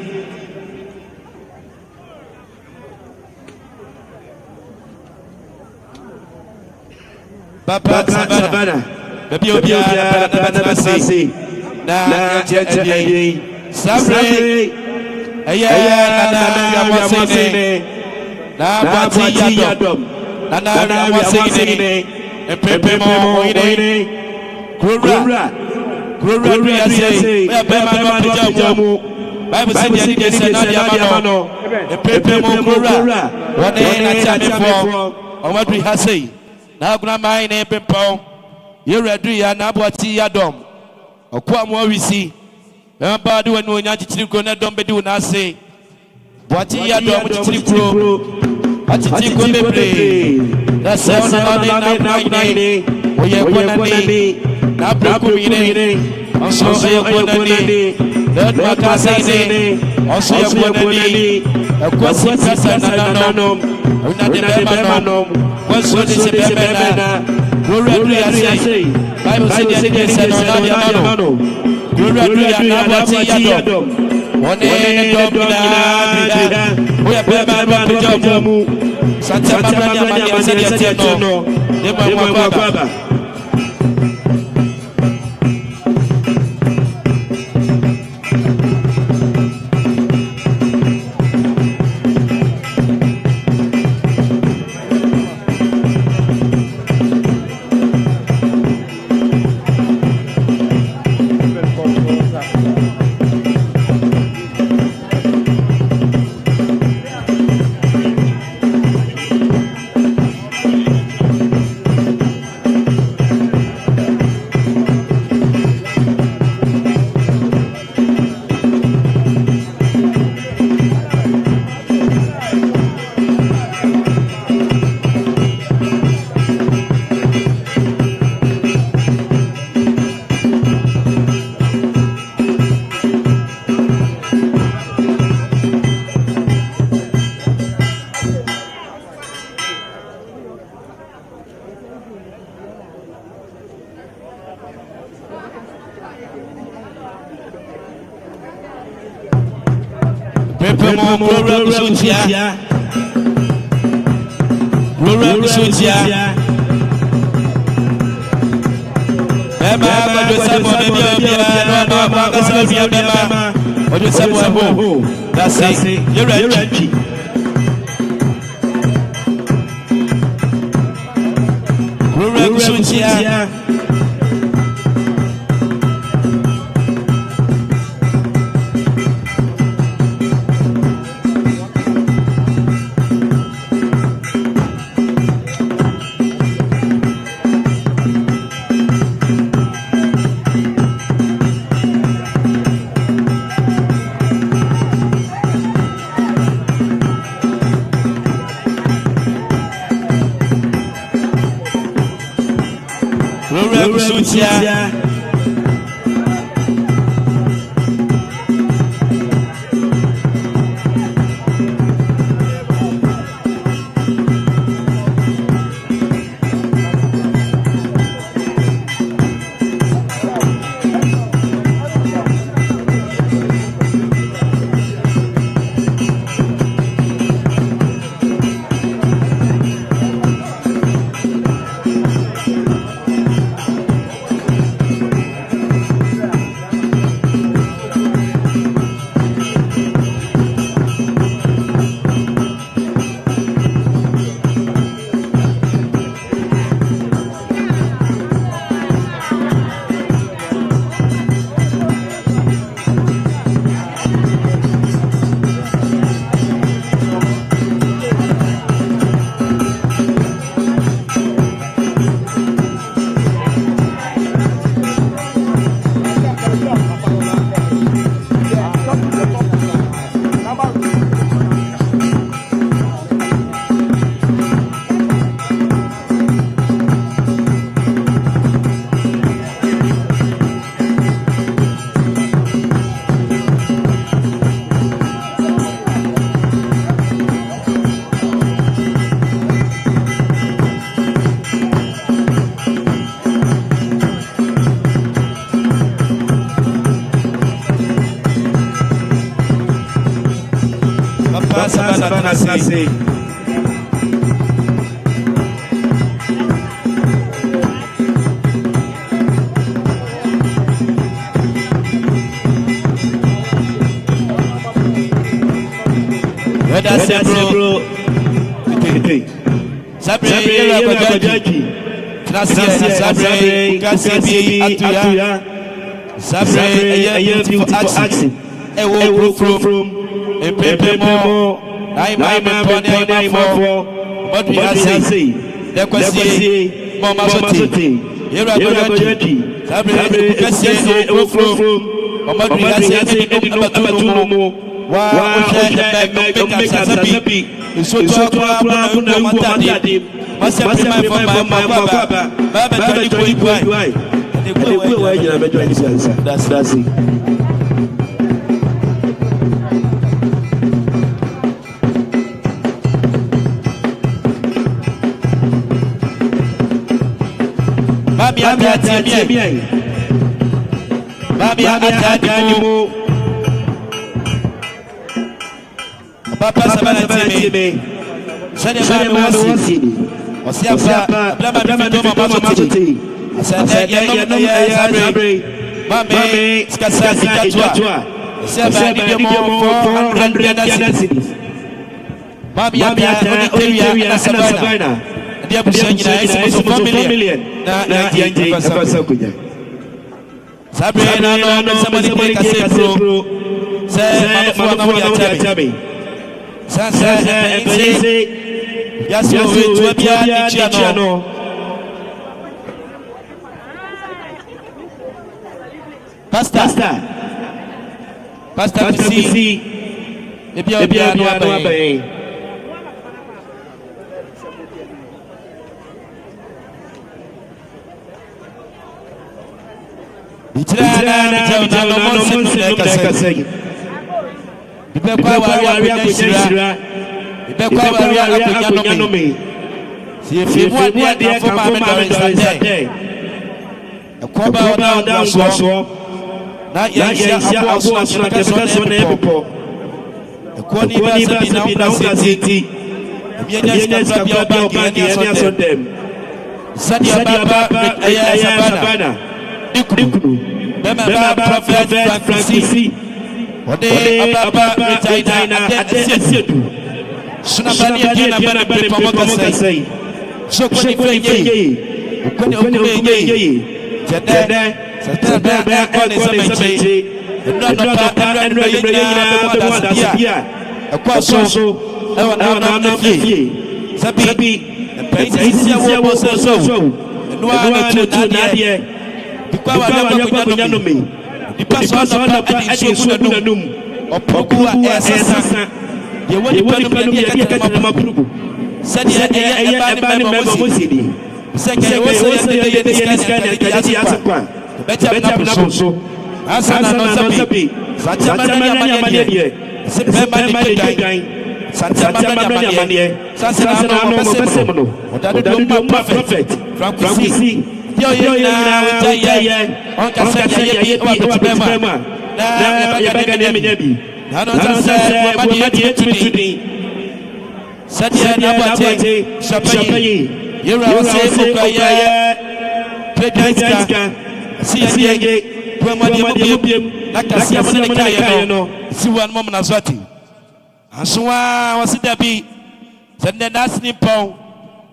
Papa Savannah. Baby, na trase. Na jeje. Sabre. Na wasene. Na bati yadom. Na wasene. Pepe mo ine. Kura ya say. Bema jamu. Bible said ye say na diamano. Pepe mo kura. One na chane for. Omadri ha say. Na guna mai ne pepon. Ye redu ya na bati yadom. Okwa mo wisi. Bema ba do no nya chichiri ko na dom be do na say. Bati yadom chichiri pro. Atiti ko bebre. Na say na nine. Oye konani. Na broku mire. Onso oye konani. Lord makasine. Onso oye konani. Akwasi kasa na nom. Una de bema nom. Onso de se bema na. Glory to say. Bible said ye say na diamano. Glory to na bati yadom. One domina. Oya bema na jamu. Santa Maria Maria no. Dema kwaba. That's it. You're ready. Papa Savannah say. That's it, bro. Sabre, Sabre, Papa Savannah TV. Send your man Pastor, see. If you are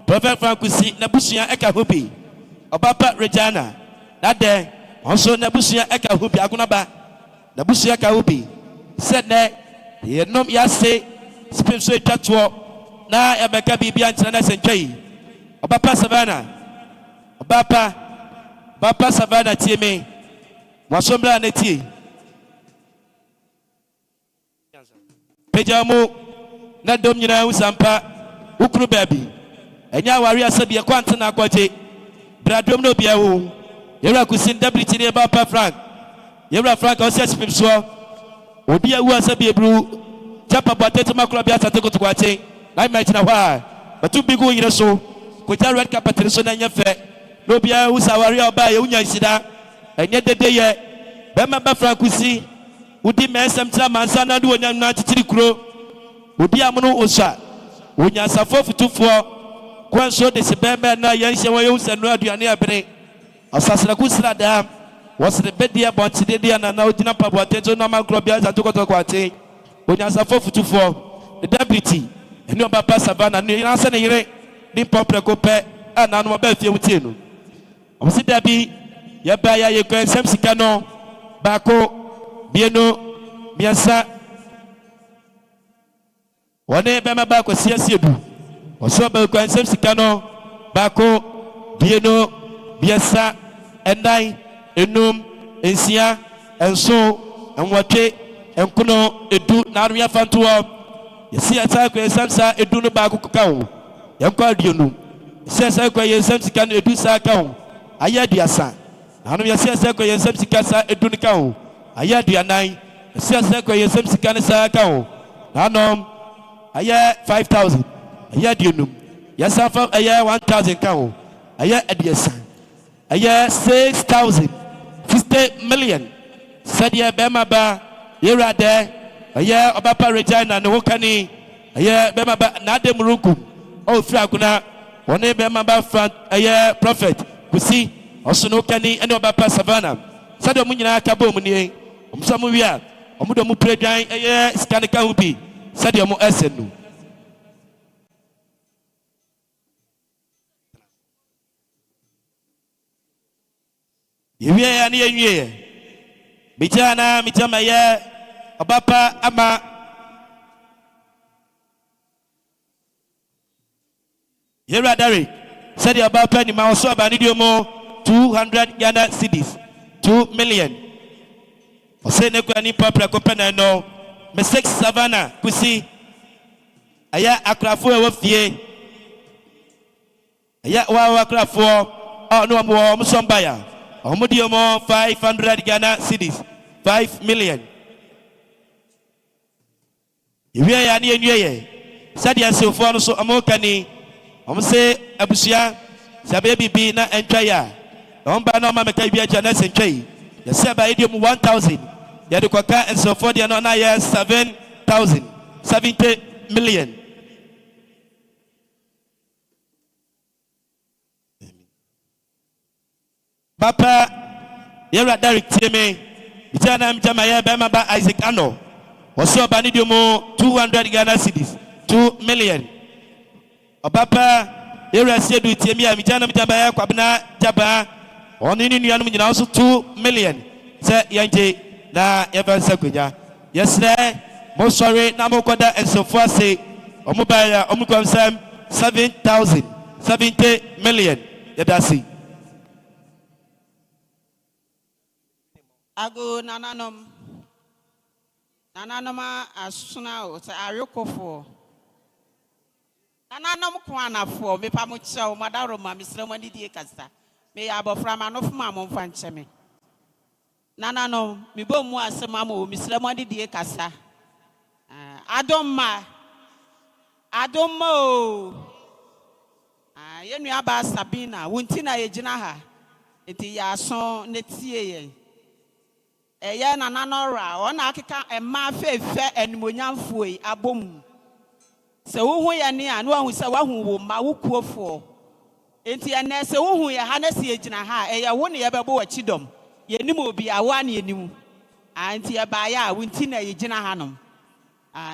Prophet Frankusi Nabusia Eka Hubi Obapa Regina that day also Nabusia Eka Hubi Agunaba Nabusia Eka Hubi said that he had no yase spiritual tatuo na Ebeka Bibi Antana Senjay Obapa Savannah Obapa Savannah Tieme Wasombra Neti Pejamu na dom nyina usampa ukuru baby enya wari asabi ekwante na akwaje bradom no bia wo yewra kusin deputy ne Papa Frank yewra Frank o se spimso obi awu asabi ebru chapa botete makura bia tate kotokwache na match na hwa batu bigu yire so ko ja red carpet so na nya fe no bia wu sawari oba ye unya nsida enye dede ye be Papa Frank kusi udi mesem tra mansa na do onya na titiri kuro odi amono osa wonya safo futufuo kwanso de se bembe na yenhye wo yewusa no aduane abere asasra kusra da wasre bedia bonti de na na odina pabo atenzo no makro bia za tokoto kwate wonya safo futufuo the deputy eni obapa savana ni na se ne yire ni popre ko pe ana no ba fie wutie no omsi da bi ya ba ya ye kwensem sika no bako bieno miasa one bema ba ko siasie du oso ba kwensem sika no bako bieno biasa endan enum ensia enso enwotwe enkono edu na anu ya fanto yesi asa kwensem sa edu no bako kawo yankwa aduonu yesi asa kwensem sika no edu sa kawo aya duasa anu yesi asa kwensem sika sa edu no kawo aya duanan yesi asa kwensem sika no sa kawo nanom aya 5000 aya duonum yesa fa aya 1000 kawo aya adiasa aya 6000 50 million sadia bema ba yerade aya obapa regina no kani aya bema ba na demurukum o fira kuna woni bema ba fa aya prophet kusi osono kani ene obapa savana sadia mu nyina ka bom ni omsamu wia omudo mu predwan aya skanika hubi sadia mu esenu yewie ya ne yenwie bijana mitama ya obapa ama yera dare said the obapa ni ma oso abani diomo 200 Ghana cedis 2 million ose ne kwa ni papra ko pena no me 6 savana kusi aya akrafo e wo fie aya wa akrafo no mo sombaya omudiomo 500 Ghana cedis 5 million iwie ya ne enwie sadia sefo no so amokani omse abusia sabe bibi na entwaya omba na ma meka bia jana sentwai yesa ba idiom 1000 ya de kwaka ensofo dia no na ya 7000 70 million Papa, yera Derek Tieme, Itana Mjamaya Bemaba Isaac Ano, was your Banidiomo 200 Ghana cedis, 2 million. Papa, yera Sedu Tiemia, Mijana Mjamaya, Kwabna, Jaba, on in Yanum also 2 million. Say Yanji, na Evan Sakuya. Yesterday, most sorry, Namokoda and so far say, Omubaya, Omukwam 7,000, 70 million. Yadasi. Ago nananom asuna o sa ayokofo nananom kwanafo me pamocha o madaro ma misremo didie kasa me ya abofra ma no fuma mo mfa ncheme nananom me bomu asema mo misremo didie kasa adomma o yenu aba Sabina wuntina yegina ha enti ya so netie ye eya na nanora ona akeka ema fefe enimonyamfo yi abom se wo hu ye ne a no ahu se wa hu wo ma wo kuofo enti ene se wo hu ye ha na se yegina ha eya wo ne ye bebo wa chidom ye nim obi awa ne enim anti ye ba ya wunti na yegina ha no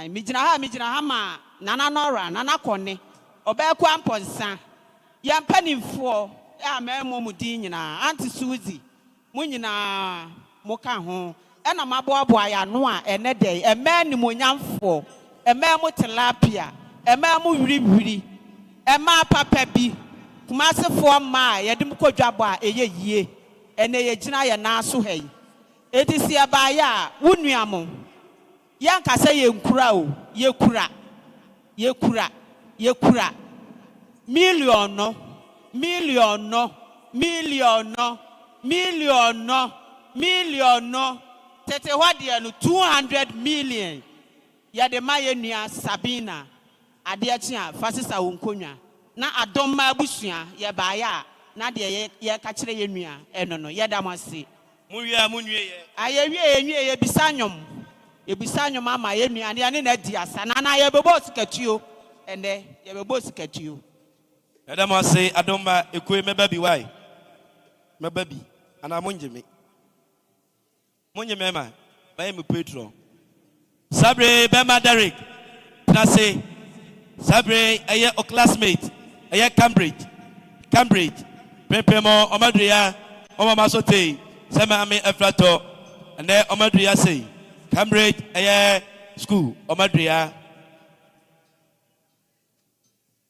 mi gina ha ma nananora nanakone obekọ amponsa ya mpanimfo ya memo mudin nyina anti Suzy mu nyina moka ho ena maboabo aya no a ene dey ema ni monyamfo ema mu tilapia ema mu hwiri ema papa bi kumasefo ma yedim kodwabo a eye yie ene ye gina ye na so hai edisi aba ya wunuamo yanka se ye nkura o ye kura million tete hwade no 200 million ya de maye nua Sabina ade achi a fasisa wonkonwa na adomma abusua ye baaya na de ye ka kire ye nua eno no ye da mase munwie ye aye wie ye bisa nyom ebisa nyoma ma ye nuane ane na di asa na na ye bebo sikatuo ende ye bebo sikatuo Madam say adoma ekwe me baby why me baby ana munje me ma buy me petrol Sabre Bema Derek na say Sabre aye o classmate aye Cambridge prepemo omadria o mama sote sema ame eflato ande omadria say Cambridge aye school omadria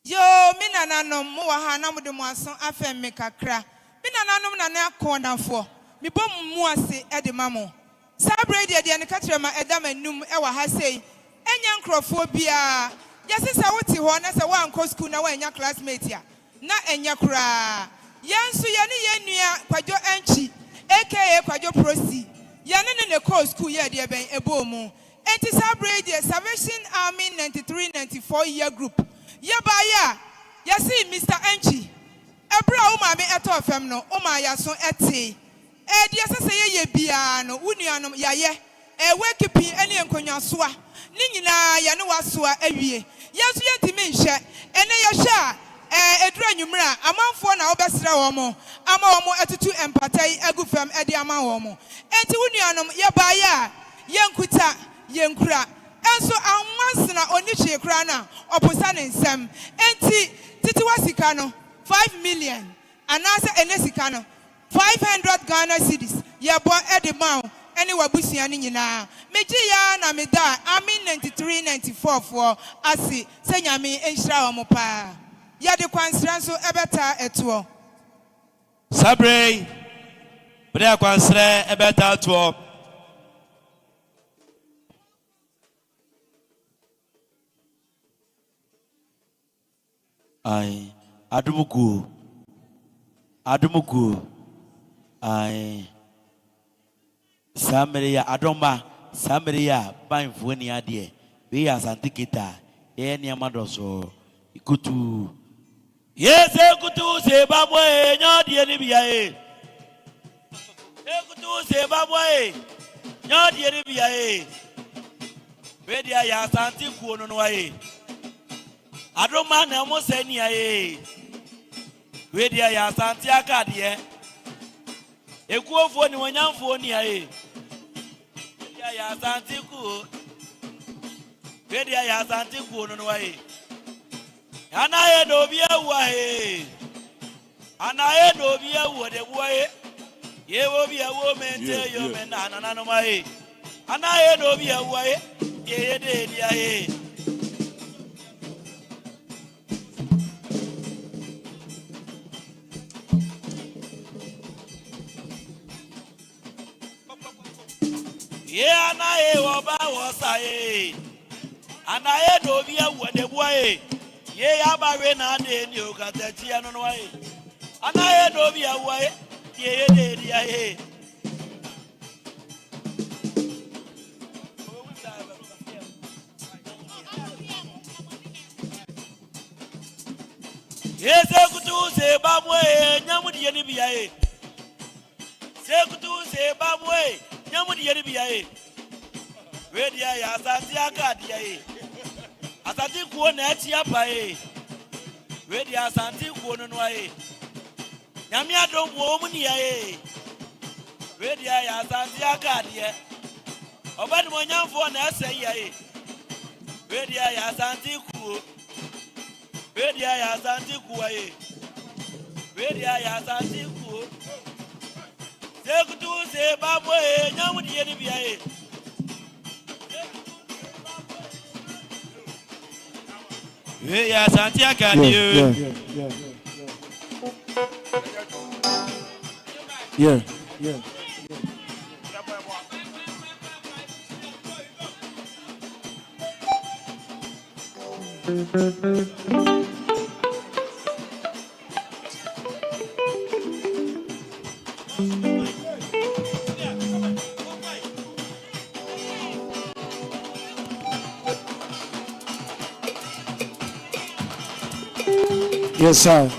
yo mina nanom mo wa ha na mo de mo aso afem me kakra mina nanom na na akondafo mi bom mu ase e de mamo Sabre de ne katre ma edam anum e wa ha sei enya nkrofo bia yesi se wuti ho na se wa anko school na wa enya classmate ya na enya kura yensu ye ne ye nua kwadwo enchi aka kwadwo prosi ye ne ko school ye de ben ebo mu enti Sabre de Salvation Army 93-94 year group ye ba ya yesi Mr. Enchi ebra o ma me eto fam no o ma ya so ete dia sese ye bia no wunuanom yaye wekipi ene enkonwa soa ni nyina ya ne wasoa awie yesu yentimi nhye ene ye hye edura nwumra amanfo na obesra wo mo ama wo mo etutu empatai agufam ede ama wo mo enti wunuanom ye ba ya yenkuta yenkura enso anwansena oni chekura na oposa ne nsem enti titi wasika no 5 million anase ene sika no 500 Ghana cedis yebo edemau ene wabusia ni nyina meji ya na meda Army 93-94 for asi senyame enhira wo mo pa ya de kwansra so ebeta eto Sabre bria kwansra ebeta eto ai adumuku ai Samaria adoma Samaria ban fuani ade we ya santikita ye ni amadoso ikutu yes ekutu se babwe nyodie ni biae ekutu se babwe nyodie ni biae we dia ya santiku no no aye adoma na mo se ni aye we dia ya santiaka de ekuofo ni wanyamfo ni aye ya santiku ya santiku no no aye anaye do bia wae anaye do bia wo de wae ye wo bia wo mente yo me na na no mai anaye do bia wae ye de dia aye ye anaye wo ba wo saye anaye do bia wo de wae ye ya ba we na de ni o ka te ti anu no wae anaye do bia wae ye de dia ye ye se kutu se ba mo e nyamu de ni bia ye se kutu se ba mo e nyamu de ni bia ye we dia ya santi aka dia ye asante kuo na ati apa ye we dia asante kuo no no ye nyame adom wo mu ni ye we dia ya asante aka dia obadu mo nyamfo na asa ye we dia ya asante kuo we dia ya asante kuo ye we dia ya asante kuo se kutu se babo e nyamu de ni bia ye yeah, Santiago. Yeah. Yes, sir.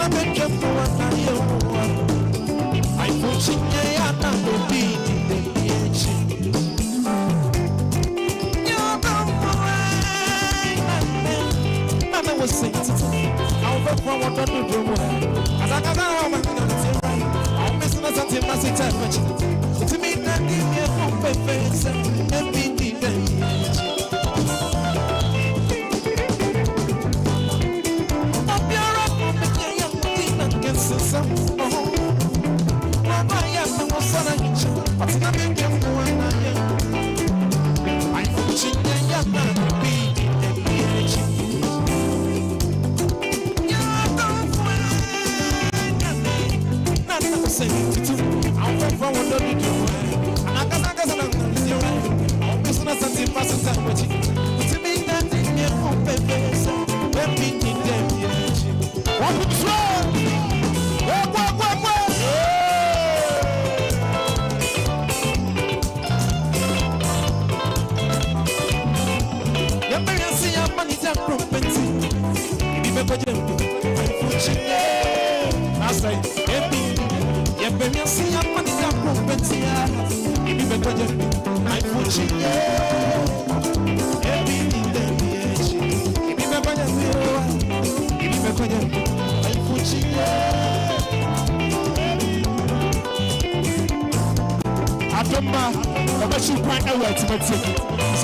I put in the I was saying I'll go from what I do. As I got I'm missing us until my time. To me, that give me a home face and be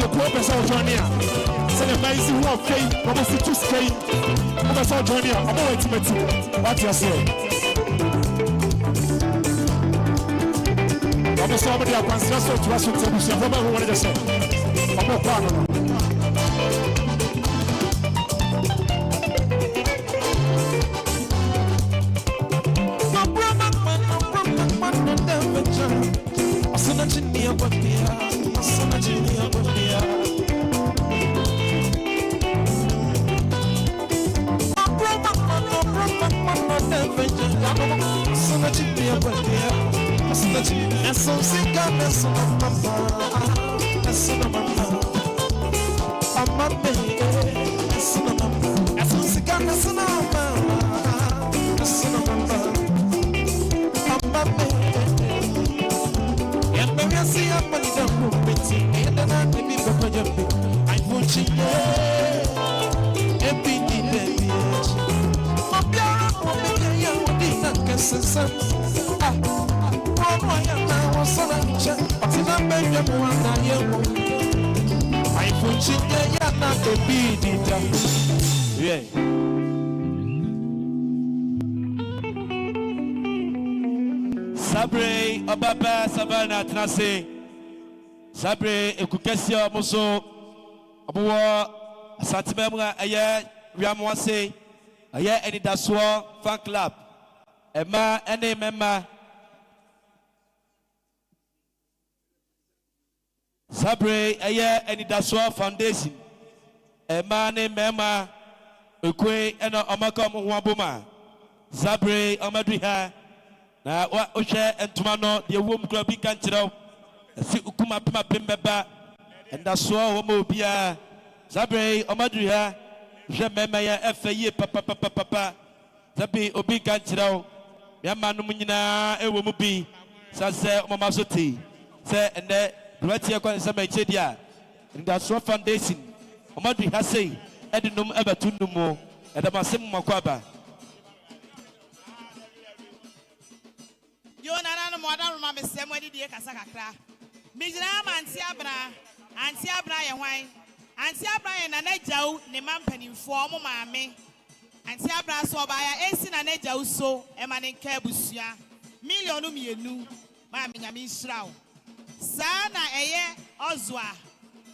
so progress on journey. So the amazing work came, almost to stay. Progress on journey. I'm going to meet you. What you say? I'm somebody I can just to us to tell you what wanted to say. I'm not part Sabre Obaba Savannah Trase Sabre Ekukesio Muso Abuwa Santimemra Aye Riamwase Aye Eni Daswo Fan Club Emma Ene Memma Sabre Aye Eni Daswo Foundation Emma Ne Memma Ekwe Eno Omakom Wabuma Sabre Omadriha na wa ohwe entuma no de wom kura bi kan kyerɛw asi ukuma pema pembeba enda so wo ma obia Sabre omadru ha hwe mema ya efa yie papa Sabe obi kan kyerɛw ya manu nyina ewo mu bi sase omama so ti se ende duatie kwa se ma chedia enda so foundation omadru ha sei edinum ebatunum edamasem makwaba Yo nana no moda roma me sem wadi die kasa kakra. Mijira ma anti abra ye hwan. Anti abra ye na nagyaw ne mampanimfo omo maame. Anti abra so oba ya esi na nagyaw so e ma ne nka abusua. Millionu mienu ma me nyame nhiraw. Sa na eye ozwa.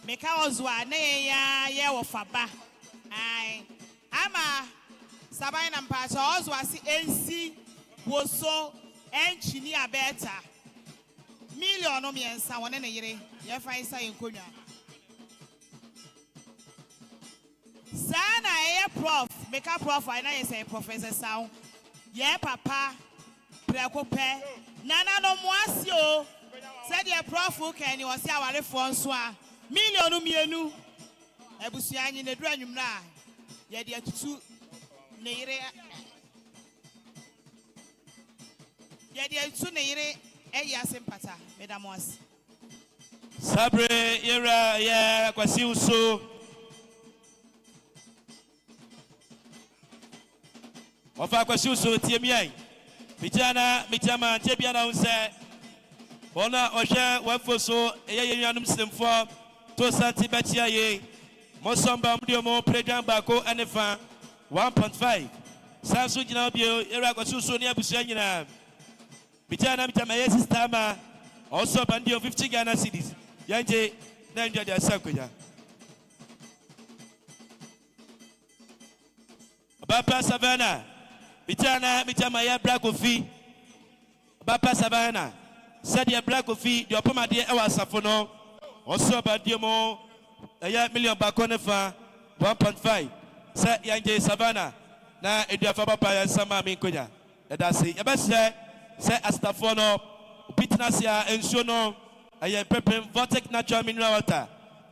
Meka ozwa na ye wo faba. Ai. Ama sabai na mpacha ozwa si ensi woso enchini abeta million miensa wone ne yire ye fa isa yenkonwa sana ye prof meka prof I na ye say professor sound ye papa prekope nana no moasi o said ye prof kan you say awarefo nso a million mienu ebusua nyi ne dura nwumra ye de atutu ne yire Yɛde tu ne yere ɛyɛ asempata Madam Doris. Sabre yera ya kwasi uso. Ofa kwasi uso tie miai. Mitama tie bia na unse. Ona ohwe wafoso eye yenuanum semfo to santi betia ye. Mosomba mdio mo predan bako anefa 1.5. Sansu jina bio yera kwasi uso ni abusia nyina. Mitama ye sister ma also bandio 50 Ghana cedis. Yanje na ndia dia sakoya. Baba Savannah mitama ya black coffee. Baba Savannah said ya black coffee the opoma de e wasafo no. Also bandio mo ya million bako nefa 1.5. Say yanje Savannah na eduafa papa ya sama mi konya. Eda say ya be say astafo no bitness ya ensuo no aye pepem vortex natural mineral water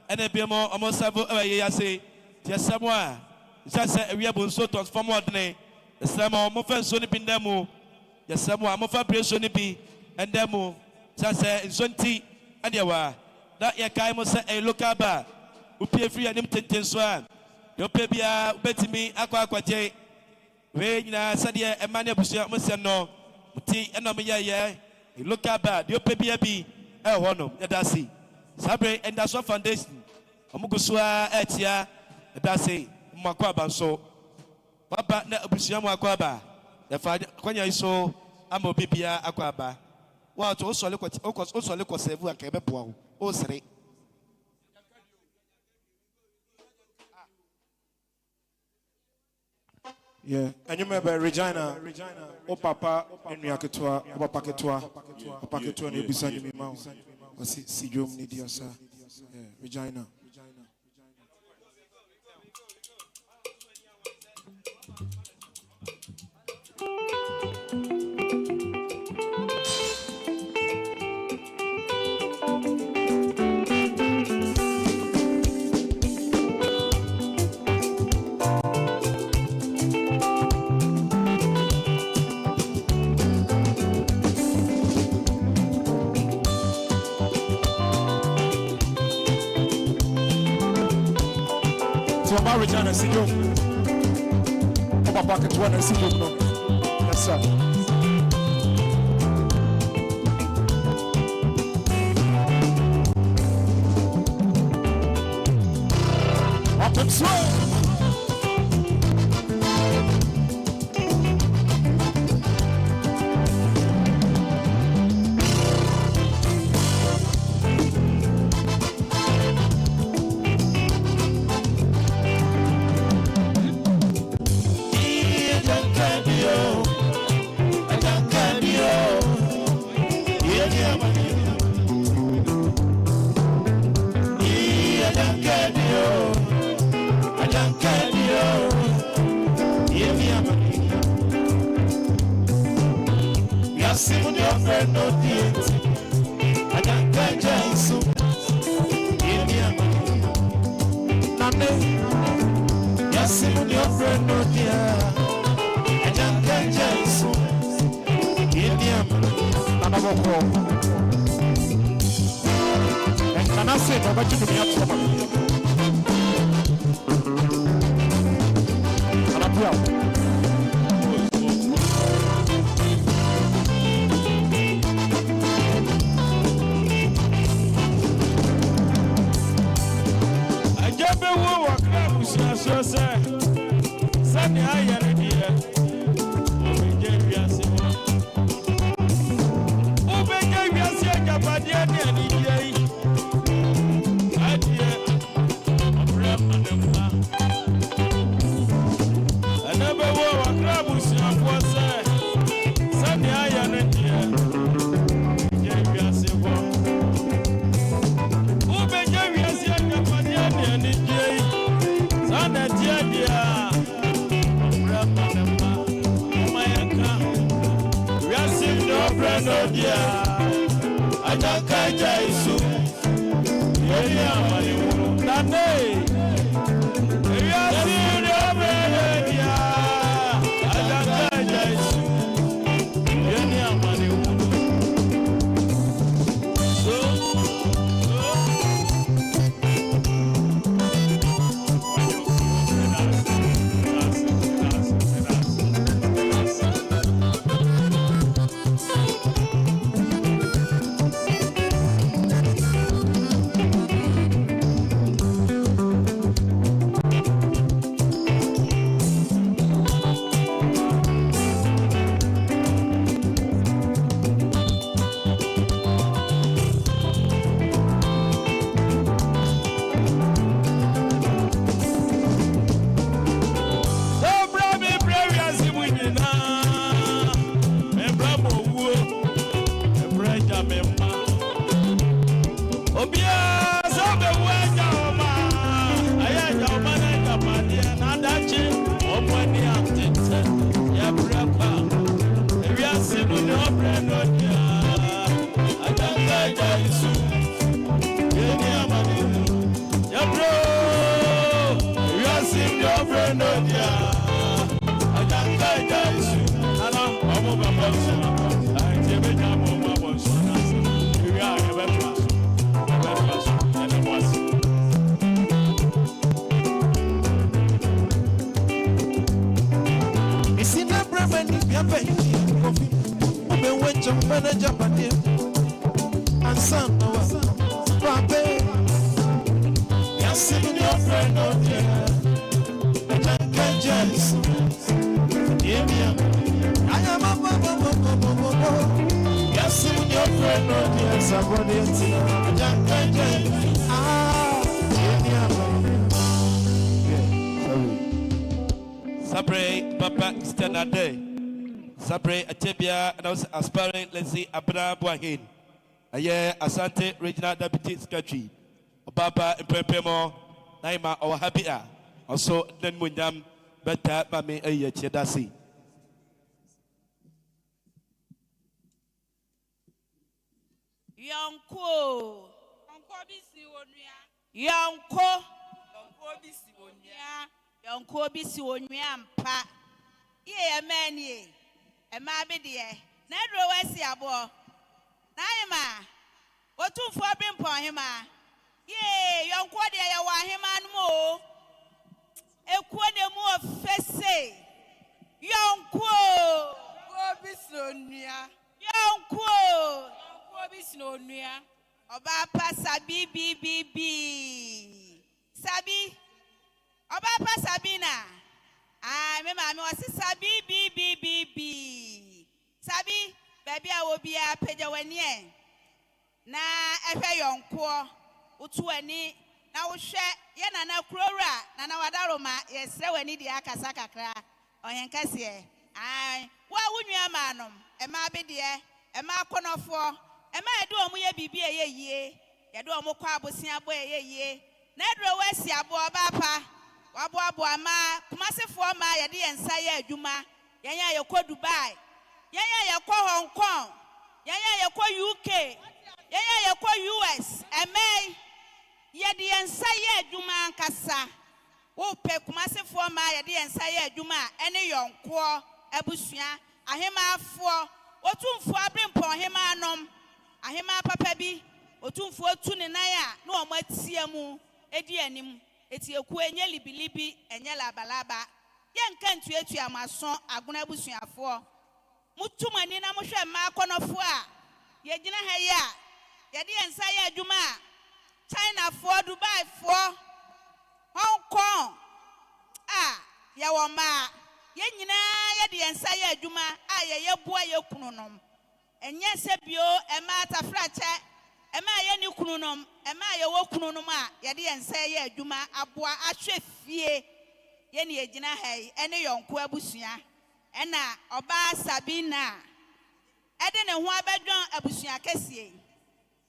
ene bi mo almost savo aye ya say tie samoa say ewie bo so transform ordne samo mo fa so ni bi ndemu ya samoa mo fa preso ni bi endemu say nsonti ade wa da ye kai mo say a local bar upie free anim tenten so a yo pe bia betimi akwaje we nyina sade e mane abusia mo se no muti eno me ye local bar yo pe bia bi hono yadasi sabre and that's what foundation omugusua etia yadasi mwakwa banso baba na abusia mwakwa ba ya fa kwanya iso ama obibia akwa ba wa to osole ko sevu aka ebe boa o sere yeah anyuma be Regina o papa enua ketua o papa ketua na ebisa nyimi ma o si jom ni dia sa yeah Regina Regina Sijo. Papa pocket one and Sijo. Yes, sir. Up and slow. Money. your friend, oh dear. I can't get you. I know I'm over my son. I can't get my son. We are a better and it was. It's in the Bremen, you're paying coffee. We went to manager, and son, Papa. You're sitting your friend, oh dear. I can't get you. I am a yes, your friend, oh dear, somebody else. Sabre, Papa, stand a day. Sabre, Atebia, and also aspiring, let's see, Abra Buahin. A year, Asante, Regional Deputy Secretary. Obaba, and Prepemo, Naima, or Habia. Also, then Munyam, better by me a year, Chedasi. Yonko bisi onua Yonko bisi onua mpa ye emani e ma be de na dro wasi abo na yema otumfo brimpo hema ye Yonko de ye wa hema no mo ekuo ne mu ofese Yonko bisi onua Yonko no nuya oba pa sabi sabi oba pa sabina me mama o si sabi sabi baby a wo bia pagya wani e na ehwe Yonko utu ani na wo hwe ye na kurora na wadaroma ye sre wani di akasa kakra ohen kase wa wunua manom e ma be de e ma konofo Ema edu omu ye bibi ye yedu omu kwa abosia bo ye na edro wasi abo obapa wabo ama kumasefo ma yede yensa ye adwuma yenya ye kɔ Dubai yenya ye kɔ Hong Kong yenya ye kɔ UK yenya ye kɔ US emei yede yensa ye adwuma nkasa wo pe kumasefo ma yede yensa ye adwuma ene Yonko abusua ahemafo otumfo abrempo ahemanom ahema papa bi otumfo tu ne nan a na o matia mu edi anim eti eku enye libilibi enye labalaba ye nka ntuetu amaso agona abusuafo mutumani na mohwe ma akonofo a ye gina ha ye a ye de ensa ye adwuma China fo Dubai fo Hong Kong ye wo ma ye nyina ye de ensa ye adwuma ye boa ye kununom enye sebio ema atafrache ema ye ni kununom ema ye wo kununom a ye de ensa ye adwuma aboa ahwe fie ye ne egina hai ene Yonko abusua ena oba Sabina ede ne ho abadwan abusua kese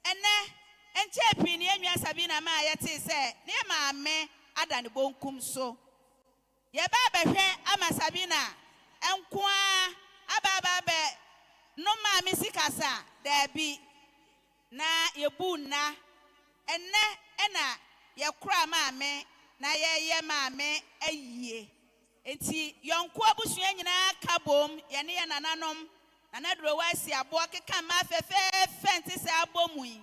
ene enche pi ne enwa Sabina ma ye te se ne maame ada ne bonkum so ye ba behwe ama Sabina enkoa ababa be no ma misikasa debi na yebu na ena ye kura maame na ye maame ayie enti Yonko abusua nyina kabom ye ne ye nananom na dro wasi abo keka ma fefe fenti se abomui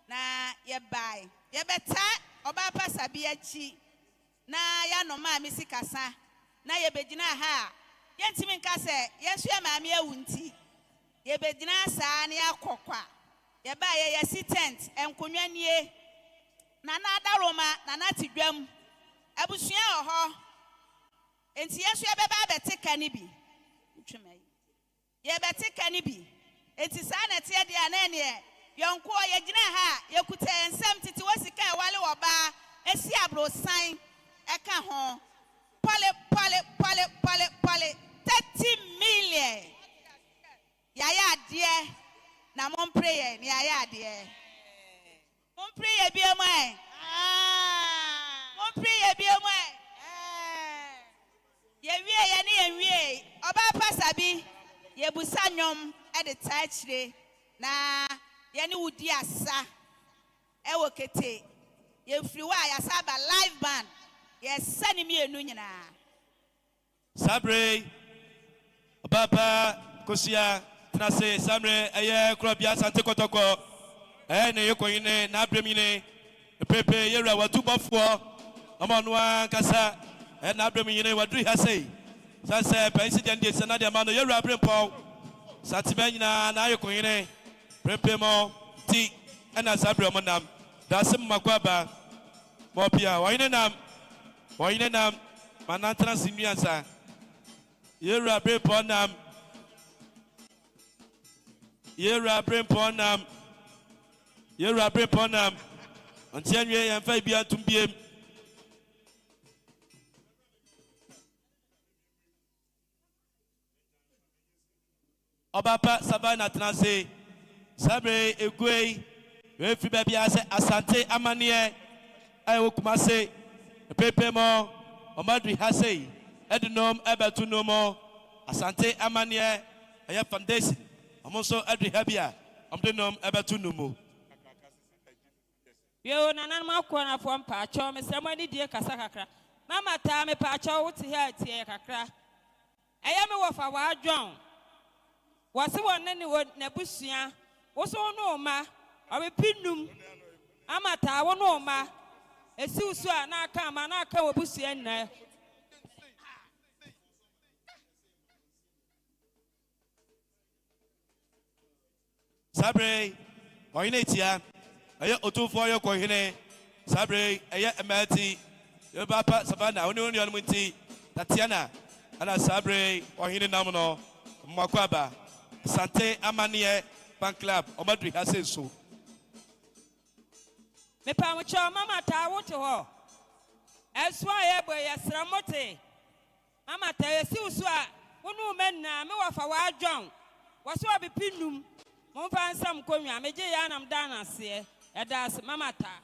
na ye bai ye beta oba pasa bi achi na ya no ma misikasa na ye begina ha ye ntimi nka se ye so ye maame awunti ye bedina saa ne akokwa ye ba ye tent enkonwa nie na adaroma na natidwam abusua oho enti yesu ye beba betika ni bi twemai ye betika ni bi enti saa na tie dia na ne Yonko ye gina ha ye kuta ensem titi wasika e wale oba esi abrosan eka ho pale 30 million yaya de na mon prayer ni yaya de mon prayer bi o mai mon prayer bi o mai ye wie oba pasabi ye busa nyom e de taachire na ye ni wudi asa e wo kete ye free wa ya saba live band Yes, send me a nuna. Sabre Papa Kosia Trase Samre Aye Krobia Sante Kotoko ne Yokoine na Bremine Pepe Yera wa tubafo Amanwa Kasa na Bremine wa dri hase Sanse President de Senade Amano Yera Brempo Satibena na Yokoine Pepe mo ti na Sabre Monam Dasim Makwaba Mopia Waine nam Manantra Sinuansa Yera Breponam until we and 5 years to be Obapa Savannah Transe Sabre Egwe Refi Baby Asante Amanie I Okumase Pepe Mo Omadri Hase Ednom Ebatunomo Asante Amanie Aya Foundation Amoso Adri Habia Amdenom Ebatunumu Yo nanan ma ko na fo mpa cho me se mani die kasa kakra mama ta me pa cho wuti ha tie kakra eya me wo fa wa adwon wo se won ne wo na busua wo so no ma obe pinum ama ta wo no ma esi usu a na aka ma na aka wo busua nna Sabre Oinetia Ayo Otufo yo Kohine Sabre Aya Emati Yo Papa Savannah Oni Onmunti Tatiana Ana Sabre Ohine Namono Makwaba Sante Amanie Fan Club Omadri Hase so me pa mo cho mama ta wote ho eswa ye bo yesra mote mama ta esi usu a wonu menna me wafa wa adwon wo so abipinum mo fa ansam konwa meje ya nam dana se edas mama ta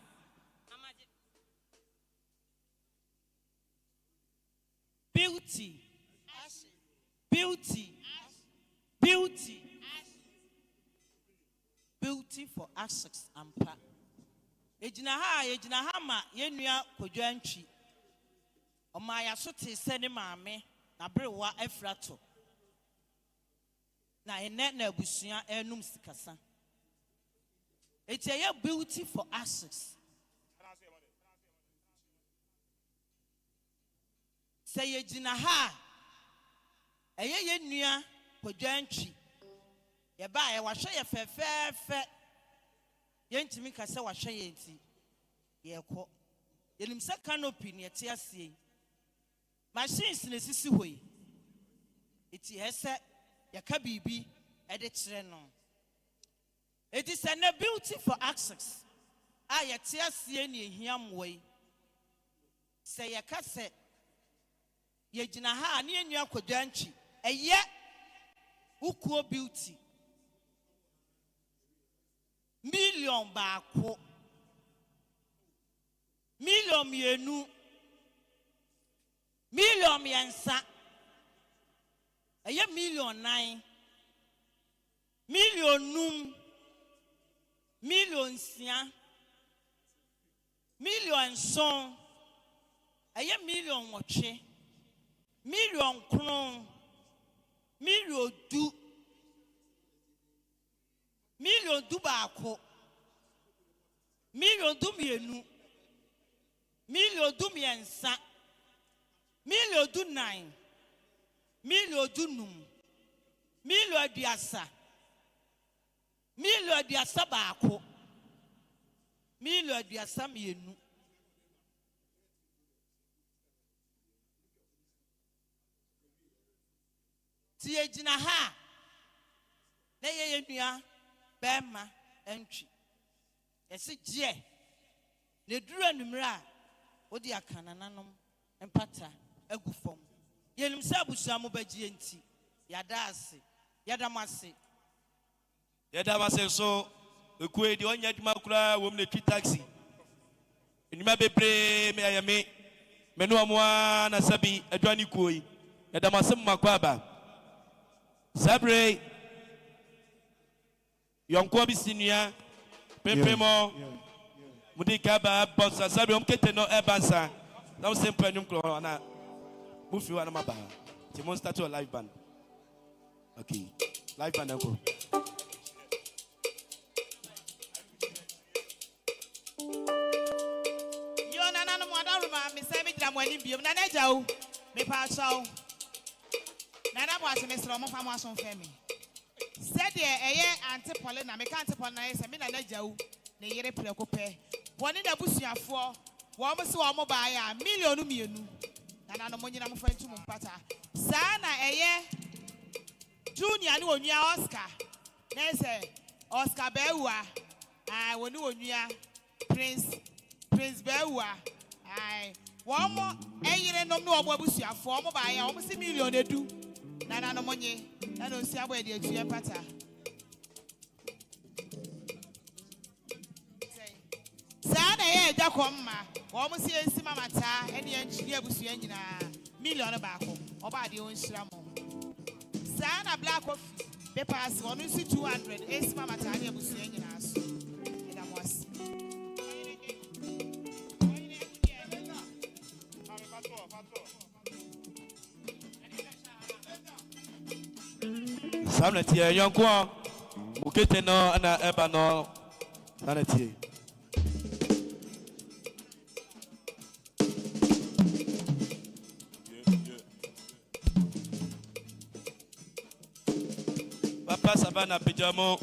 beauty for access ampa ejina ha ma yenua kodwantwi oma ya so te se ne maame na brewa afrato na ene na abusua enum sikasa etiye beauty for access say yejina ha eye yenua kodwantwi ye ba ye wahwe ye fefefe yentimi kasa wahwe ye nti ye kɔ yenim se canopy ne te asie machines ne sisi hoi eti hese ye ka bibi e de kire no it is an beauty for access a ye te asie ne ehiam woi se ye ka se ye gina ha ne enua kodwantwi eye ukuo beauty million baako million mienu million miensa eye million 9 million num million sia million son eye million wotwe million kron million du million du baako million du mienu million du miensa million du 9 million du num million aduasa million aduasa baako million aduasa mienu tie gina ha na ye nua bema entwi ese gye ne duru anumre a odi akanananom empata agufom yenim se abusua mo bagye enti yada ase so ekue di onya dwuma kura wom ne twi taxi enuma bebre me ayame menu amwa na sabi adwani kuoi yada masem makwaba Sabre Yonko bisinua pempemo mudi kaba bossa sabe kete no ebansa Now simple and you move you and my bar. You must start your live band. Okay. Live band uncle. Yo nana no moda ruma me say me dra mo ani biom na na jawo me pa chawo. Nana bo ase me sro mo fa mo aso fe me. Said ye eye antipole na me ka antipole na say me na na jawo na yere preko pe. Woni da busuafo wo mo se wo mo ba ya million mienu. Nana no mo nyina mo fa ntu mo pata. Sa na eye Junior ni onua Oscar. Na say Oscar Bewa. Ah woni onua Prince Bewa. Ai wo mo eyire nom no obo abusuafo mo ba ya wo mo se million edu. Nana no monye. Na no si abo e de atu pata. Sa na ye ja komma. Wo mo se ensi mama ta ene enchiri abusua nyina million ba ko. Oba de on hira mo. Sana black coffee papers one is 200 is mama tani abusua nyina so eda mos Samna tie yonko mukete no na eba no na tie Papa Savana Pijamo.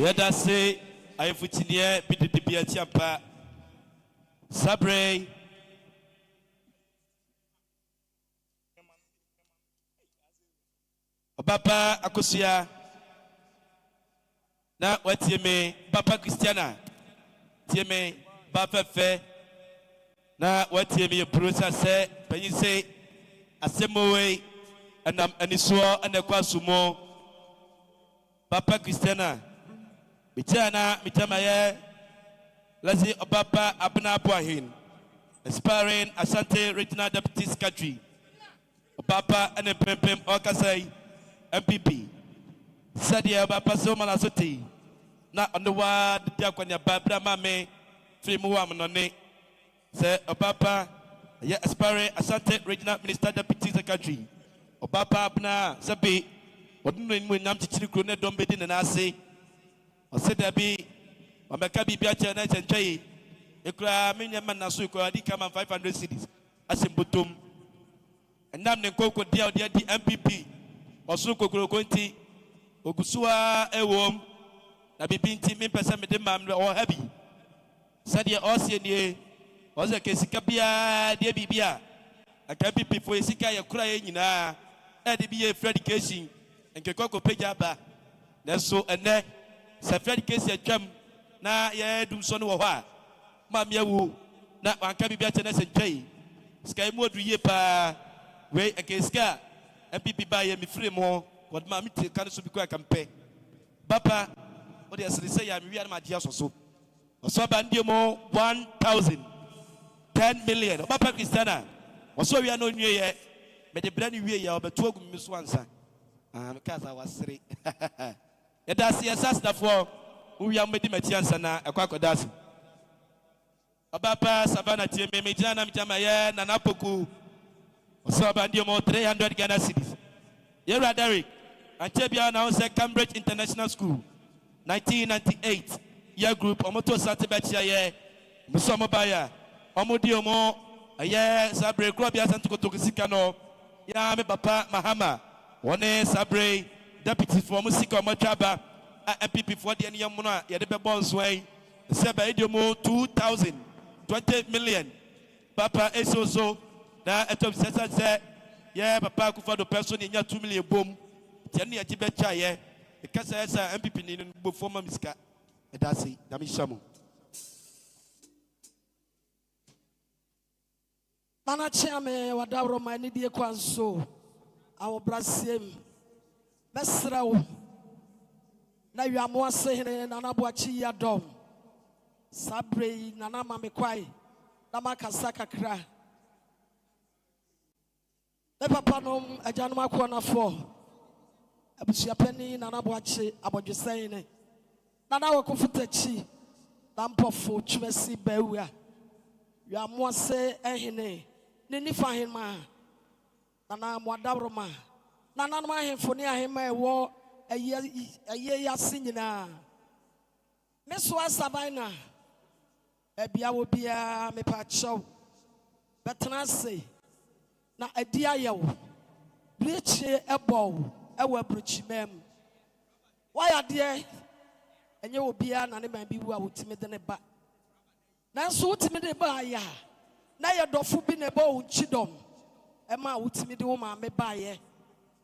Let us say, I put in here, be champa. Sabre. Papa Akosia. Na what you may, Papa Christiana. Tieme, Papa Fe. Na what you may, Bruce say, when you say, Asemoe, and Anisua and the Quasumo. Papa Christiana. Mitana, Mitamaye, Lazi Obapa Abna Buahin, aspiring Asante Regional Deputy Secretary, Obapa and Pempem Okasai, MPP, Sadia Bapa Somalasoti, not on the word, Diakonia Babra Mame, Frimuamanone, say Obapa, aspiring Asante Regional Minister Deputy Secretary, Obapa Abna, Sabi, what do you mean? I'm teaching you, don't be in an assay. I said there be Makabi Biacha Night and Jay. A cry, many man as you could come on 500 cities as in Butum. And now the Coco dear the MPP or Suko Conti, Ogusua, a worm, a bibinti, Mimpasa, Madam or heavy. Sadia Ossian, was a Casikabia, dear Bibia. A MPP for a Sika crying in a be a Freddy Casing and Kekoko Pejaba. That's so and then. Safari case a jam na ye do son wa ha mamia wu na anka bibia tena se twai sky modu ye pa we akeska MPP ba ye mi free mo god ma mi te kan so bi ko akampe papa o de asiri say ya mi wi ma dia so ba ndie mo 1000 10 million papa Christiana o so wi no nwie ye me de bra ni wi ye obeto agum mi so ansa me kasa wasere That's the assassin for who you are making Matiansa na a quackodas. Abapa Savannah Timmy, Mijana Mijamaya, Nanapoku, Sabandio more 300 Ghana cities. Yera Derek, and Tebia now said Cambridge International School, 1998, year group, Omoto Santibatia, Musomabaya, Omodiomo, a year Sabre, Crobia Santo Tokusicano, Yame Papa Mahama, one Sabre. Deputy for Musika Machaba, MPP for the Yamuna, Yadebe Bonsway, Seba Idiomo 2000, 20 million. Papa Esoso, now at top said, yeah, Papa Kufa the person in your 2 million boom, Tiania Tibecha, yeah, because I said MPP in before Miska, and that's it, Damishamu. Manachame, Wadaro, my Nidia Kwanso, our Brasim. Mesrao na yamo sehene na naboachi ya dom sabre na na mamekwai na makasa kakra e papa nom ajanum akona fo abusia pani na naboachi abodwesene na na wakofutachi na mpofo twemasi bawua yamo se ehene ne nifa hema na mwadawroma Nana ma hemfoni ahema ewo eye yase nyina meso asabana ebia wo bia me pa chow betena se na adi ayewo breche ebo ewo abrochimem why ade enye wo bia na ne man bi wu a wotimi de ne ba nanso wotimi de ba ya na ye dofo bi ne ba wo nchidom ema wotimi de wo ma me ba ye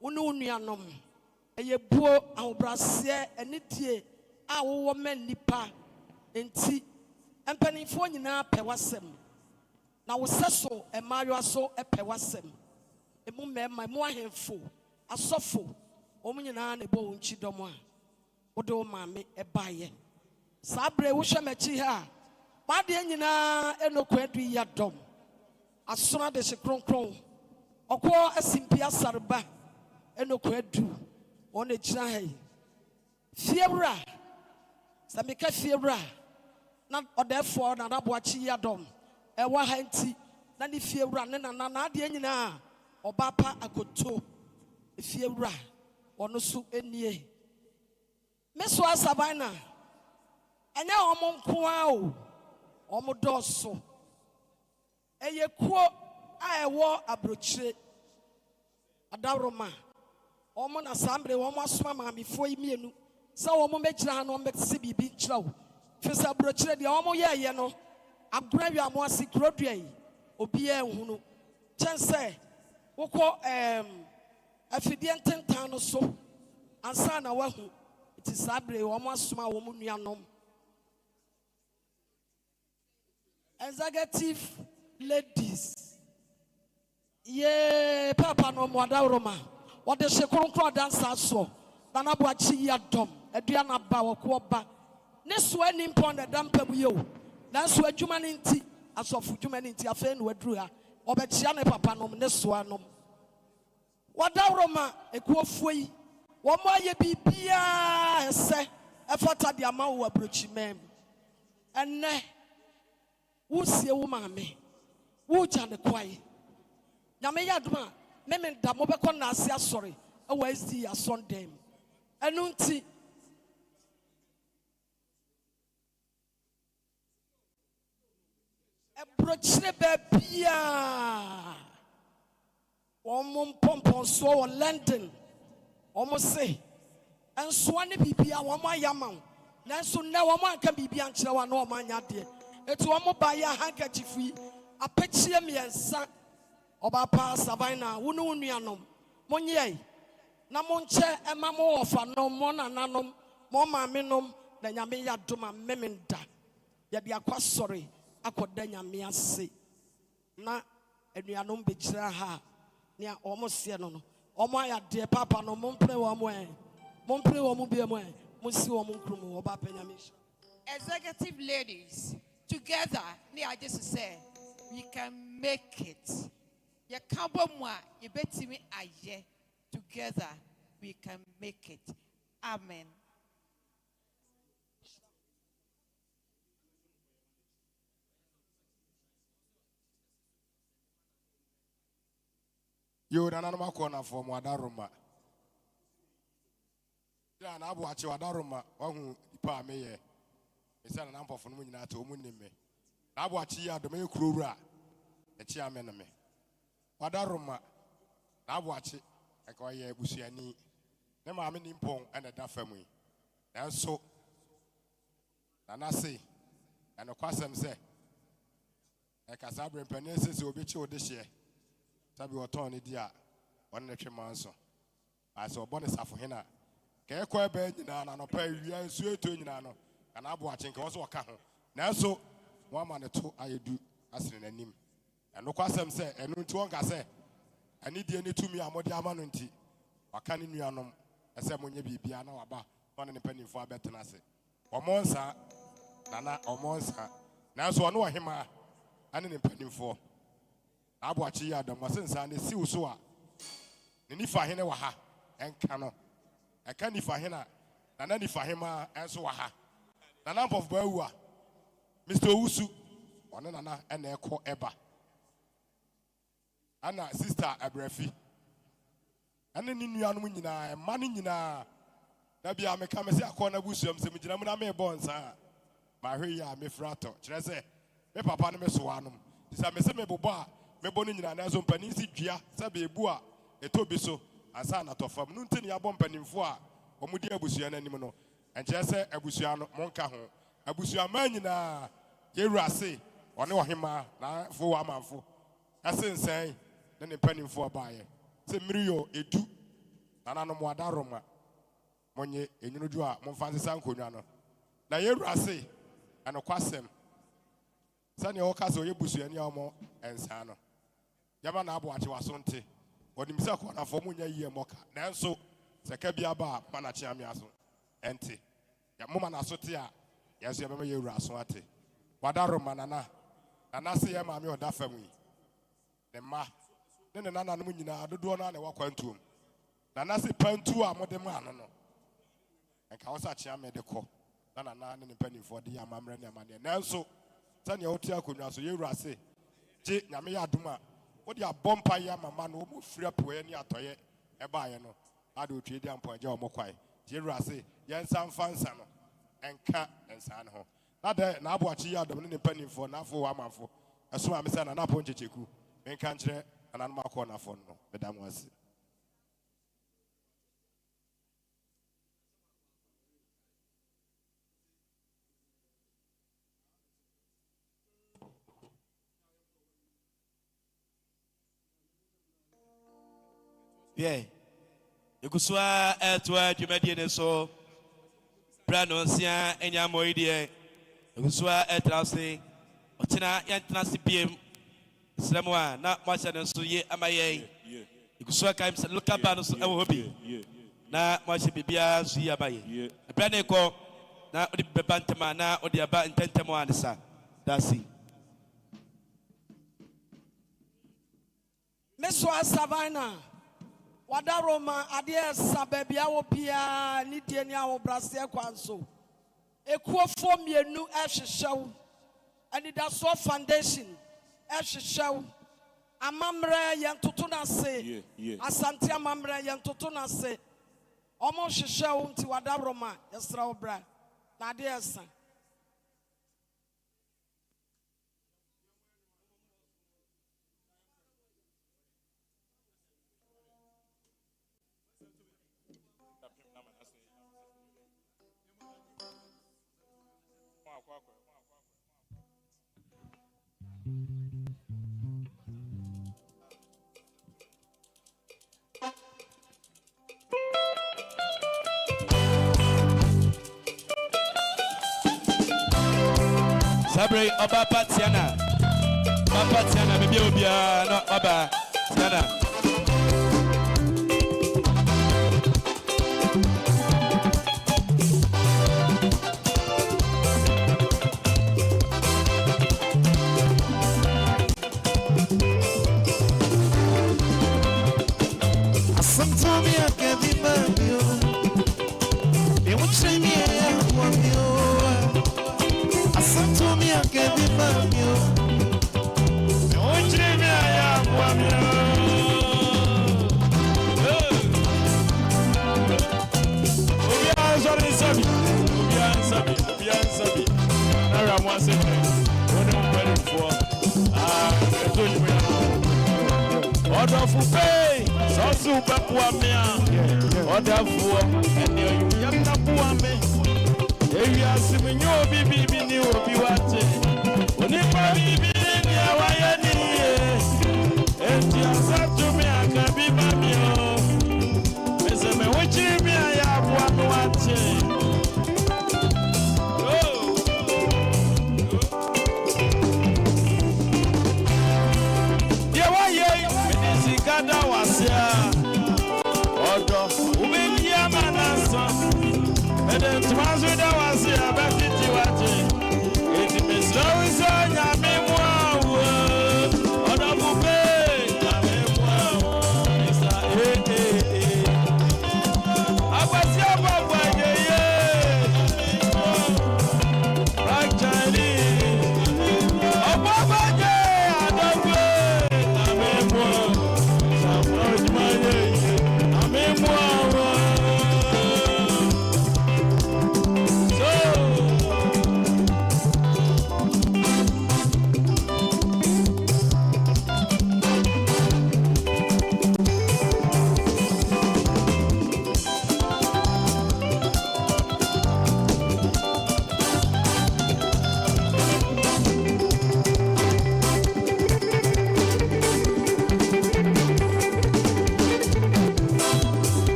Unu nuanom eye buo ahobrase enidie a wo men nipa enti mpanimfoɔ nyinaa pɛ w'asɛm na wo sɛ so mmaayewa so pɛ w'asɛm emu mmarima emu ahemfo asɔfo wɔn nyinaa na ɛbɔ wɔn nkyi dɔm a wode wo maame baeɛ saa berɛ wohwɛ m'akyi ha a maadeɛ nyinaa ɛnokɔ adu yi adɔm asono de hye kronkron ɔkɔ asimpi asareba ɛnokɔ adu wɔn agyina ha yi fiewura sɛ meka fiewura na ɔdɛɛfoɔ na adaboakye yi adɔm ɛwɔ ha nti na ne fiewura ne nana n'adeɛ nyinaa ɔbaa pa akoto fiewura ɔno so nie meso asaban na ɛnyɛ wɔn nko ara o wɔn dɔɔso ɛyɛ kuo a ɛwɔ aburokyire adaroma wɔn na saa mbere wɔn asoma maamefoɔ yi mmienu sɛ wɔn bɛgyina ha na wɔn bɛsi biribi nkyerɛ wo fisa aburokyire deɛ wɔn yɛɛyɛ no agorɔ wi amo ase kuro dua yi obiara nhunu kyɛn sɛ wokɔ afidie ntentan no so ansa na wahu iti saa bere wɔn asoma wɔn nuanom executive ladies ye papa no mo adawroma wɔde hye kronkron dansa so na naboakye yi adɔm aduana ba wɔkɔ ba ne so ani mpɔn na dampam yi o nanso adwuma ne nti asɔfo adwuma ne nti afei na waduru ha ɔbɛkyia ne papa nom ne so anom wɔdawroma ekuofuo yi wɔn ayɛ biribiara ɛsɛ ɛfata de ama wo aburokyimam ɛnɛ wosie wo maame wogya ne kwae nyame yɛ adom a meme da mobɛkɔ naase asɔre ɛwɔ sd asɔndam ɛno nti ɛburokyire baabiaa wɔn mpɔmpɔnsoɔ wɔ London wɔn se nsoa ne biribiaa wɔn ayɛ ama wo nanso nnɛ wɔn anka biribiaa nkyerɛ wo a na wɔn anya adeɛ eti wɔn ba yɛ handkerchief yi apɛkyie mmiɛnsa ɔbaa savana wo ne wo nuanom monyɛ na monkyɛ ɛma mo wɔfanom mo nananom mo maamenom na nyame yɛ adom a memenda yɛde akɔ asɔre akɔda nyame ase na anuanom bɛgyina ha nea wɔn seɛ no no wɔn ayɛ adeɛ papa no mompere wɔn bi mu monsi wɔn nkurum ɔbaa pɛ nyame hyɛ. Executive ladies, together, I just say, we can make it. You can't you bet me aye. Together, we can make it. Amen. You don't know corner for Madaruma. Yeah, and I watch you Adaruma, who pa me. It's an ample for me not to Munime. I watch you the main crew, the chairman. Wadaruma, I watch it. I call ye Busiani. The mammy Nimpong and the Duff family. And so, and I say, and the question say, a Casabra Penesis will be chilled this year. Tabi watoni dia, one next month. I saw bonus for Hina. Can I bed na no pay you and sweet to Nano, and I'm watching also a cajon. Now so, one man or two I do as in a name. And no question say, and no two I say, I need any to me a more diamanti. Or can you know, as someone you be piano about 1 penny for a better nasi. Or monsa, Nana or monsa. Now so I know him, and in penny for. I watch you the Masons and the Sioux Soa. And if I hear ha and cano, I can't if I hear, and then if I hear and so ha. The lamp of Baua, Mr. Usu, or Nana and Echo Eba. Anna, sister Abrefi. And then in Yanwina, and Manina. Maybe I may come and say a corner busham, some Jamana bonds. My Ria, me frato, Trese, me papa, me soanum. This is a me boba. Me boni nyina na zo mpani si dua sabe ebu a etobi so ansa na tofam no ntini abɔ mpanimfo a ɔmudi abusua na anim no enkyɛ sɛ abusua no monka ho abusua ma nyina yewura se ɔne ɔhema na fo wa amanfo asensɛn na ne mpanimfo abaaye sɛ mmiriyo edu nana no mo adaroma monye enyunudu a momfa nsesa nkonwa no na yewura se and a quasem. Sunny Ocas or Yabusu and Yamo and Sano. Yaman Abuachi was on tea. When himself on a Fomunia year mocha. Then so, Sakabia Bar, Manachamiaso, and tea. Yamuman Asotia, yes, you remember you Raswati. Wadaro Manana, and I see a mammy or that family. The ma, then the Nana Munina, the Dona, and walk on to him. Nanasi pen two are more than man. And Kawasa Chia made the call. Nana in the penny for the Yamamre Yamania. Now so, Tanya Otia Kuna, so you say, J. Namia Duma, what your bompa yama man who free up to any atoye, a bayano. I do trade down point Joe Mokwai. Jira say, Yan San Fansano, and cat and San Ho. Not there, Nabuachia, the winning penny for Nafo Amafo. As soon as I'm saying an apple chiku, make country and I'm not corner for no, Madam was. Yeah. You could swear at what you made in so. Branosia and Yamoidia. You could swear at Rossi. Otina Yantanasi PM. Samoa, not much than Suye Amaye. You could swear times and look up on us. I will be. Not much to be Bia Suyabaye. A Branico, not the Bantama, or the about in Tentamoana. That's it. Miss Savannah. Wadaroma adia sabebia wo pia ni die ni awo brase kwanso ekuo fo mienu ehwehwew ani da so foundation ehwehwew amamre yentoto na se asante amamre yentoto na se omo hwehwew nti wadaroma yesra wo bra na ade esa Sabre Oba Patiana. Oba Patiana, maybe Obia, not Oba Tiana.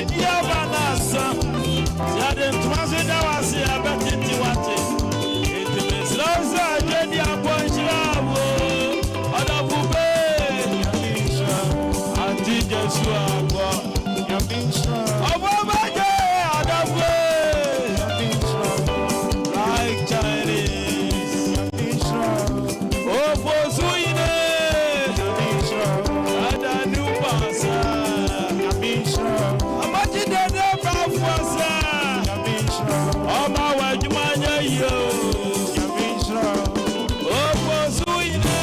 dia banasa. Siade twaze da wase abetiti wate. Etimesloza dia ponchilabo. Adabube yamisha. Anti Jesu agbo yamisha. Obobaje adabwe yamisha. Like Chinese yamisha. Obozuine yamisha. Adanu pasa yamisha. Amaji dede bafuasa yamisha. Oma wajumanya yo yamisha. Obozuine.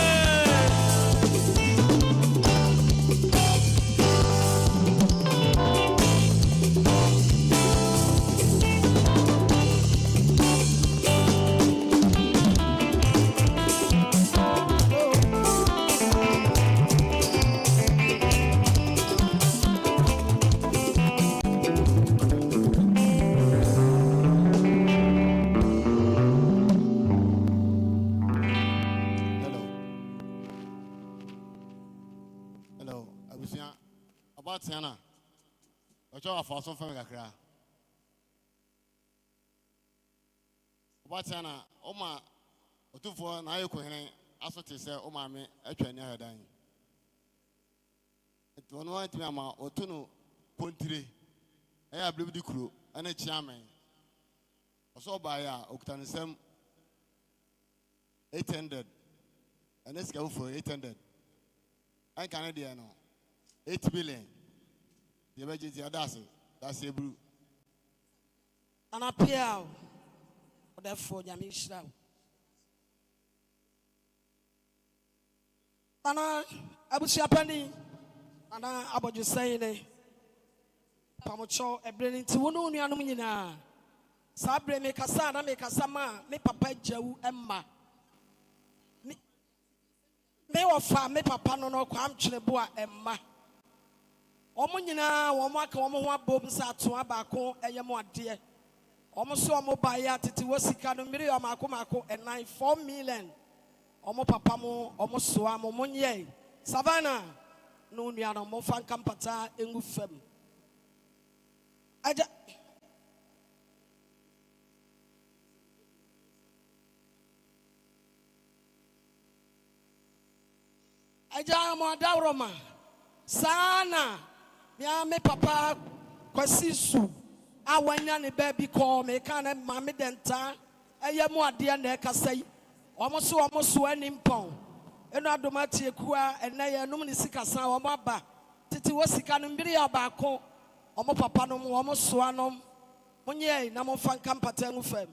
Hello, Abusia. About Tiana. What's your first one from Gakra? About Tiana, Oma, or two for an Ayoko, as what they say, Oma, me, a train near dying. It won't want to be a ma or two pontry. I have blue crew and a chairman. Also by Octanism 800. And let's go for 800. I can't do 8 billion. The emergency that's a brew. And appear, therefore, Yamisha. And I was Japani, and I about you saying, Pamocho, a brilliant to one only Anumina. Sabre make a son, make a sama, me papa Joe Emma. Me ofa me papa no no kwam tweleboa emma omo nyina wo mo aka wo ho abom sa to abako eyemo ade omo so omo baya tete wo sika no mmiri o mako e 4 million omo papa mo omo so am mo nye savana no nua no mo fa nkampata engu fam aja Aja mo adawroma sana ya me papa kwasi su awanya ne baby call me kan ma me denta eye mo ade na e kasai omo so ani mpon eno adomati ekua ena ye num ne sika san omo aba titi wo sika no mbiri abako omo papa no mo omo so anom monye na mo fa nkampata ngu fam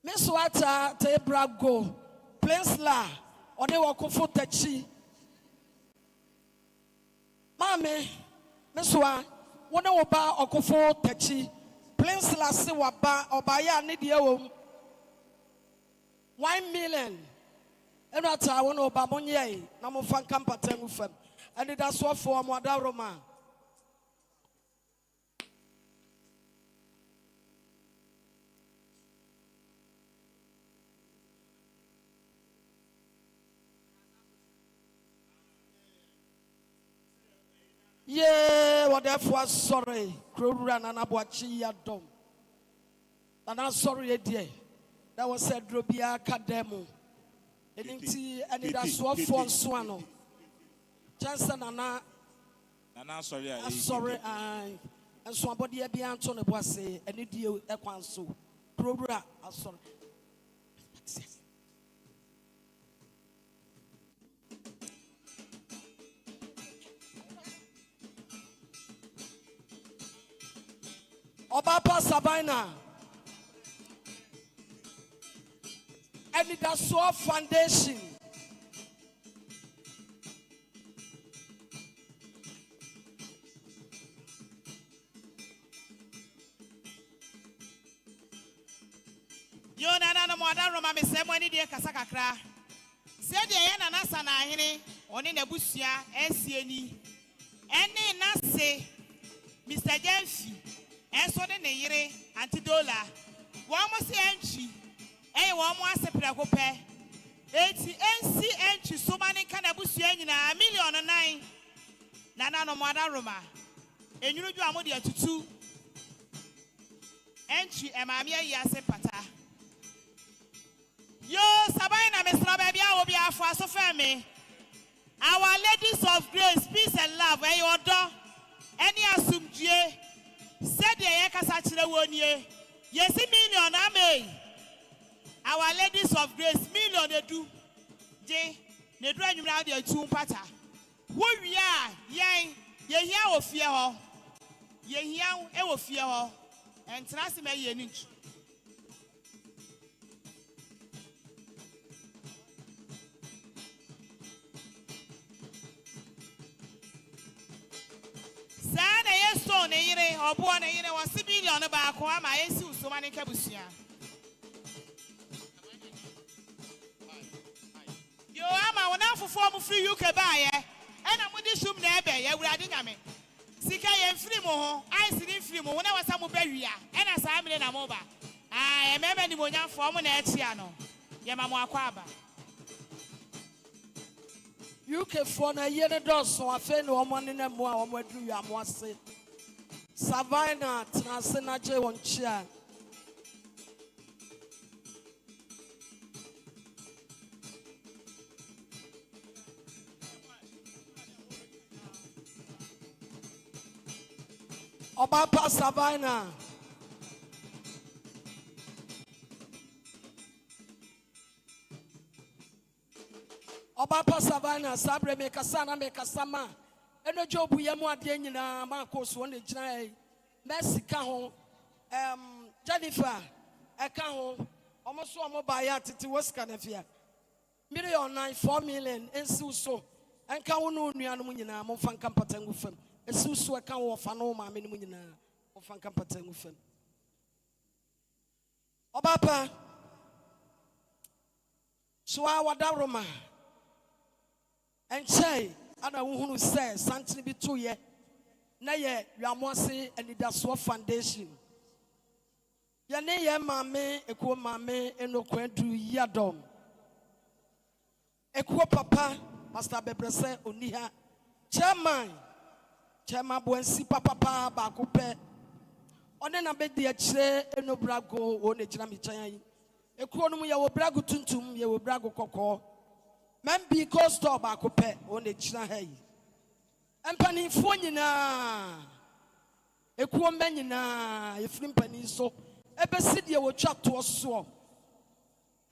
Miss Wata Tebrago, Plensla, or they were Kofotachi. Mammy, Miss Wa, one about or Kofo Tachi, Plensla Siwaba or Baya Nidio 1 million. And that's I want to Babonye, Namofan Campaten, and that's what for Madaroma. Yeah, whatever, sorry. Crowran and Abuachi Yadom. And I'm sorry, dear. That was said, Robia Cademo. And that's what for Swano. Chancellor Nana. Sorry, I'm sorry, and somebody be Anton Boise, and it you Equanso. Crowra, I'm sorry. Obapa Sabina and the Daswa Foundation. Yo nana Madam Roma me se money de kasakakra. Said the Yana Nasana Hene on in a bushia, NCNE. Any Nase, Mr. Jensi. So the Nere, Antidola, one was entry, a one was a pragope, 80 NC entry, so many $1,000,000 Nana no Madam Roma. And you do a modia to 2 entry and Mamia Yase Pata. Yo, Sabina, Mr. Baby, I will be our first of family. Our ladies of grace, peace and love, where your door, any assumed ye, said the Yakasach 1 year. Yes, $1,000,000, I may. Our ladies of grace, $1,000,000 they do. J, they drive you out there 2 pata. Who we are, yang, ye hear of fear, ye hear of fear, and trust me, ye need. Sana yes, so near or born a year was $1,000,000 on the back, or my issue so many cabusia. You are my one for form free you can buy, and I'm with this room neighbor, you will add me. Sika and free more, I see in free more when I was some barrier, and as I'm in a mobile. I am ever the one from an Etiano. Yamama Quaba. You can phone a year ago, so I feel no one in a more what do you want to say? Savannah, Transinaje on chair. Obapa Savannah. Obapa Savannah, Sabre make a sana make a sama. And a job we are more than Marcos one the Jai. Messi Cajon, Jennifer, a Cajon, almost one more by to was Canafia. $1,900,000, $4,000,000, and so. And Kaunu Nianumina, Mofan Campatan with him. A susu account of Fanoma, Minimina, of Fancampatan with him. Obapa, so I was Roma. And say, I don't know who says, something be 2 years. Nay, Yamosi and the Daswa Foundation. Yanay, mammy, a poor mammy, and no quentu yadom. A poor papa, Master Bebrese, Uniha, Chairman. Chema Buensi Papa Bakupe. One na be de chire eno brago o ne jina mi chan. Ekuro no ye wo brago tuntum ye wo brago kokko. Men bi ko store bakupe o ne jina ha yi. Empanifo nyina. Ekuo mba nyina efiri mpani so. Ebesi de wo twa to so.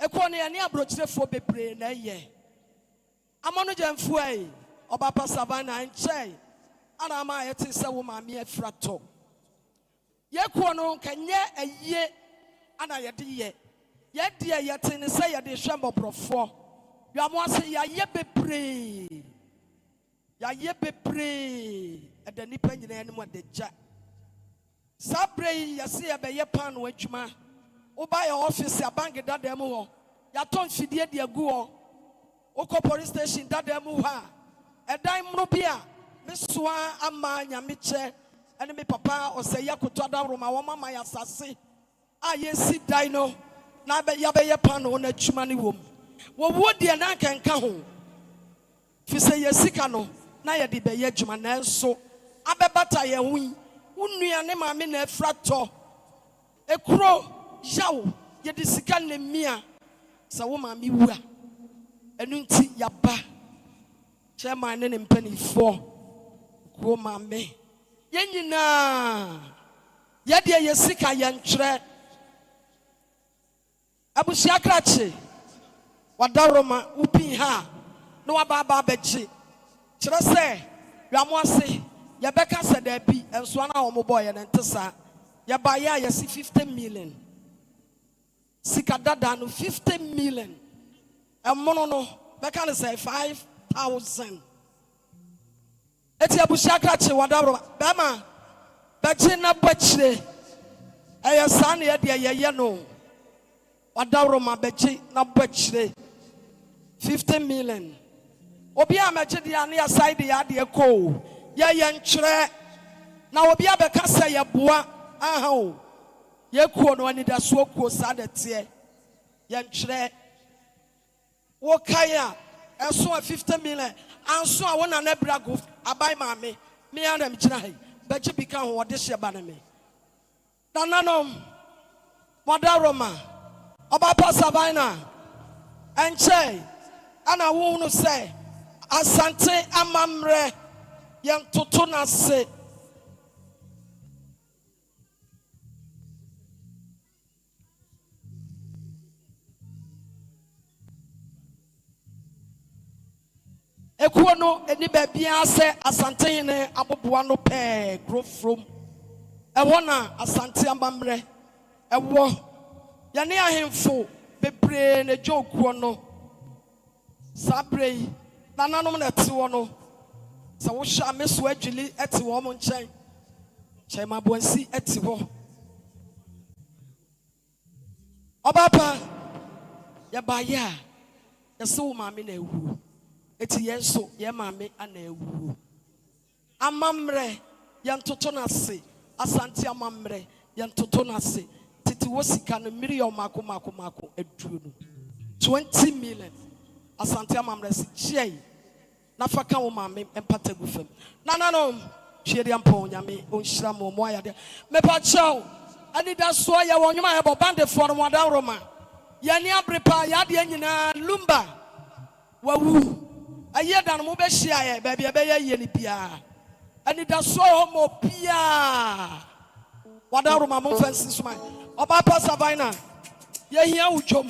Ekuo ne ye ne abrochirefo bebre na ye. Amono jamfu ai. Obapa Savannah nchai. Ana ma yete se wo ma me afrato ye ko no kanye aye ana ye de ye yete ne se ye de hwembobrofo ya mo ase ya ye bebre eda nipa nyina ne mo de gya sabre ya se ye be ye pan no adwuma wo ba your office ya bank dada mu ho ya ton fidie de agu ho wo ko police station dada mu ha edan mro bia Miswa ama nyamiche ene me papa ose yakoto Roma wo mama ya sase a yesi dino na be ya be ye pano na twuma ne wom wo wodi na nkanka ho fi se yesika no na ye de be ye dwuma na enso abebata ye hu unua ne maame na afrato ekuro yawo ye de sika ne mia sa wo maame wua enu nti yaba chairman ne mpanifo ko mame yenyina yede yesika yentwre abusia krache wadaroma upin ha no wababa bechi kire se yamo ase yebeka se da bi enso na wo boye ne ntesa yeba ya yesi 50 million sika dada no 50 million emono no beka ne say 5,000 eti abusia krache wadaro bema bechi na bachire eya sane ye de ye no wadaro ma bechi na bachire 50 million obi amechi de ane ya side ya de ko ye ntwere na obi abeka se ye boa aha o ye kuo no ani da so kuo sa de te ye ntwere wo kaya and so 50 million, and so I want an ebrago. I buy mammy, me and them try, but you become what this year baname. Nananom, Madaroma, Obapa Savina, and Che, and I won't say, Asante Amamre, young Totona say. Ekuano eni baby ase asante ne aboboa no pe grow from ewo na asante amamre ewo ya ne ahemfo bebre ne jokuo no sabre nananom na te wo no se wo hwa meso adwili ete wo mo nchen chema bonsi ete wo obapa ya ba ya so ma me na ewu eti yenso ye mame ana ewu amamre yantoto na se asante amamre yantoto na se titi wosika no million mako aduru no 20 million asante amamre se chie na faka wo mame empata gu fam na no hwe de ampo nyame onhyira mo mo ayade me pa chao ani da so ya wonwuma ya bo bande for no wadan roma yani abrepa ya de nyina lumba wawu aye dan mo be hia ye ba bia be ye ni bia ani da so homo bia wada roma mo fancy suma oba pa savina ye hia udwom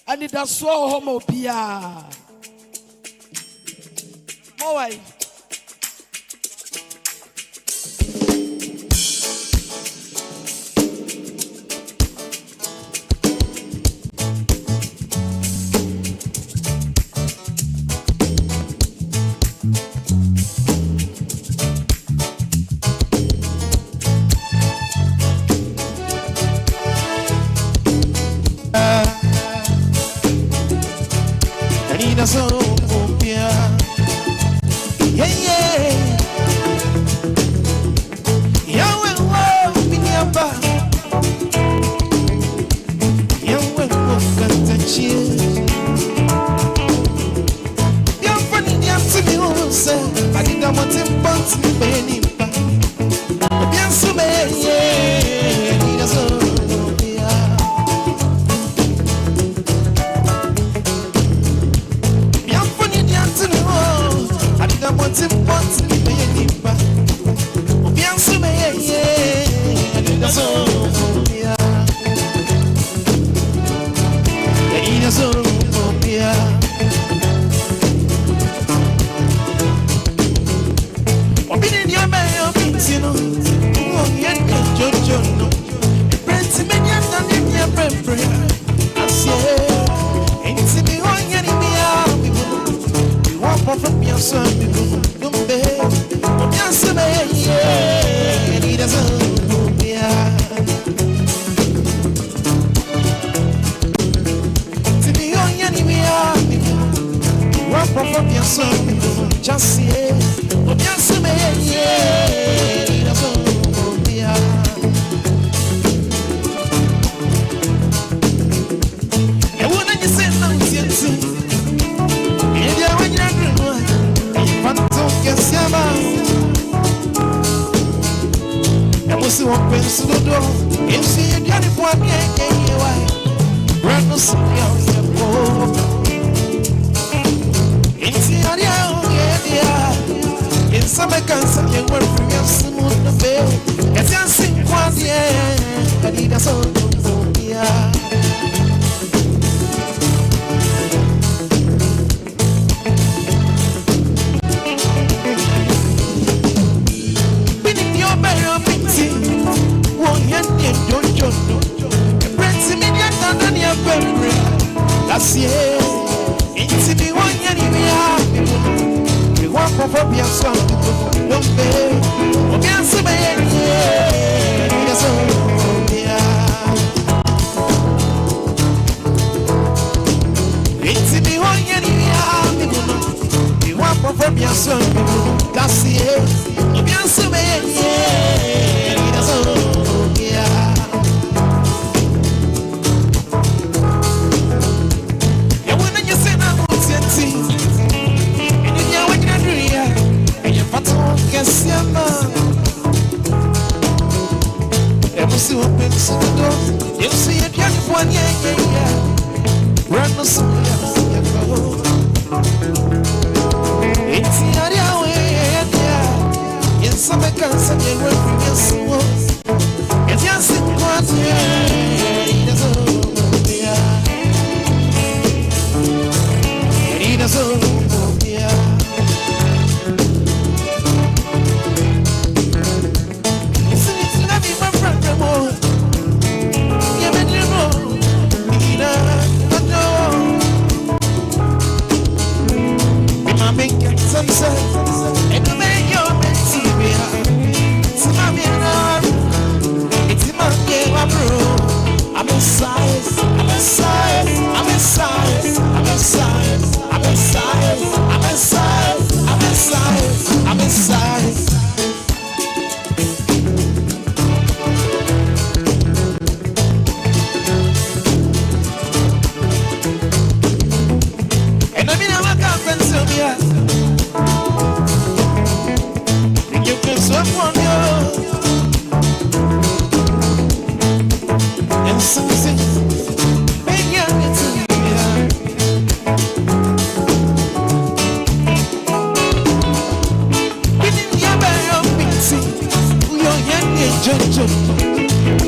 ani da so homo bia mo wai You see it, young one, yeah. Run the sun, it's the other way, yeah. In some accounts, and you're working your soul. It's just in one, yeah. It is all, yeah. It's not even my friend, more. Yeah, but you know, I'm making sunset, and I make your men see me. It's my mirror, it's my game, I'm broke. I'm inside, I'm inside, I'm inside, I'm inside, I'm inside, I'm inside, I'm inside, I'm inside. And I mean, I'm a carpenter, yeah. You can swim on you. And something, baby, I'm into you, yeah. Within your bed, I'm busy. You're young, you're judge.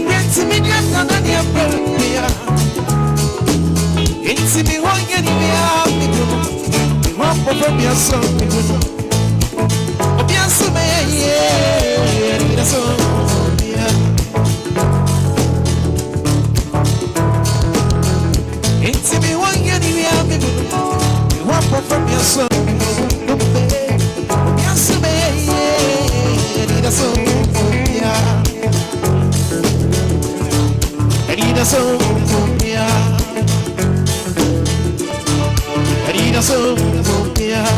Get to me, you're not on your birthday, yeah. It's me, one, you're one for me, a song. Yes, yeah, that's all, yeah. It's me one year, we have been one from your son. Yes, yeah, that's all, yeah. That's all, yeah. That's all, yeah.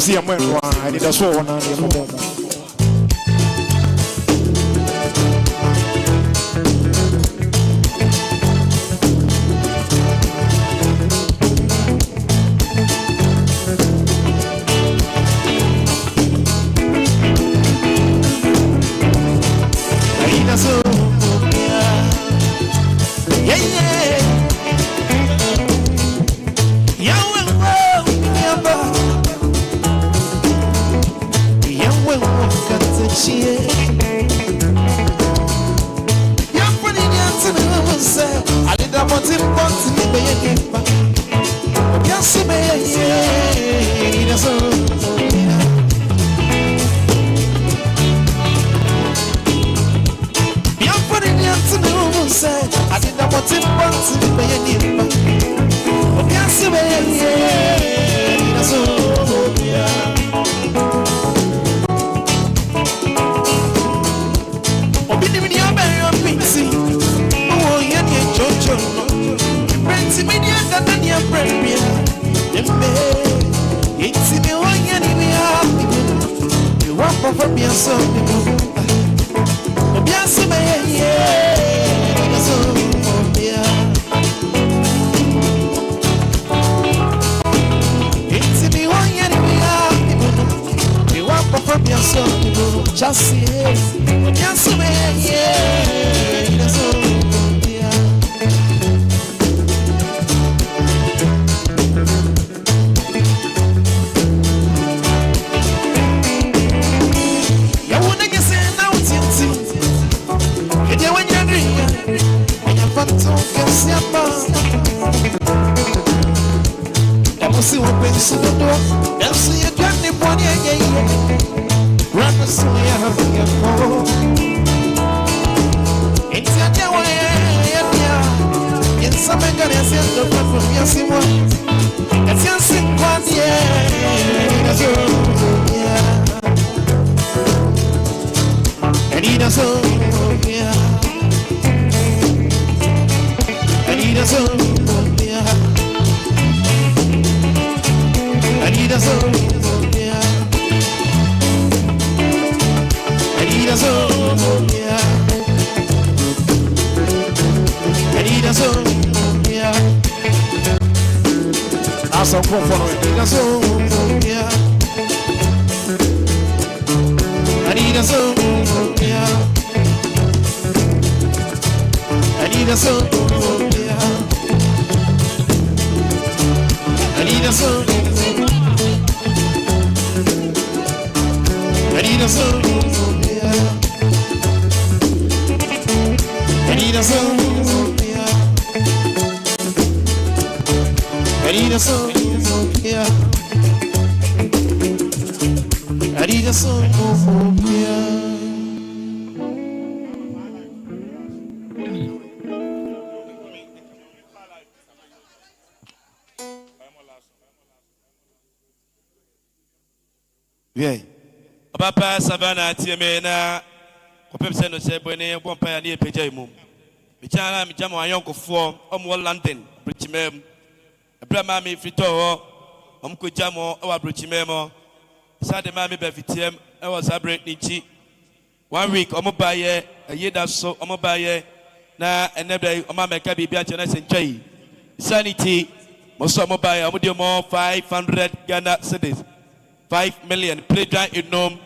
See, I'm going I did a show on the When you're drinking, and you're fun to get Papa Savannah Tiamena, Copepsen, Sebene, Bompire near Pejamum. Michana, Mijamo, a young form, London, Brichimem, a Bramami Frito, Kujamo, our Brichimemo, Saturday Mammy Bevitium, I was a break Nichi. 1 week, Omobaye, a year that so, Omobaye, na another Omama Kabi Biachanas and Jay. Sanity, Mosomobaye, Amudio 500 Ghana cities. 5 million playground in Nome,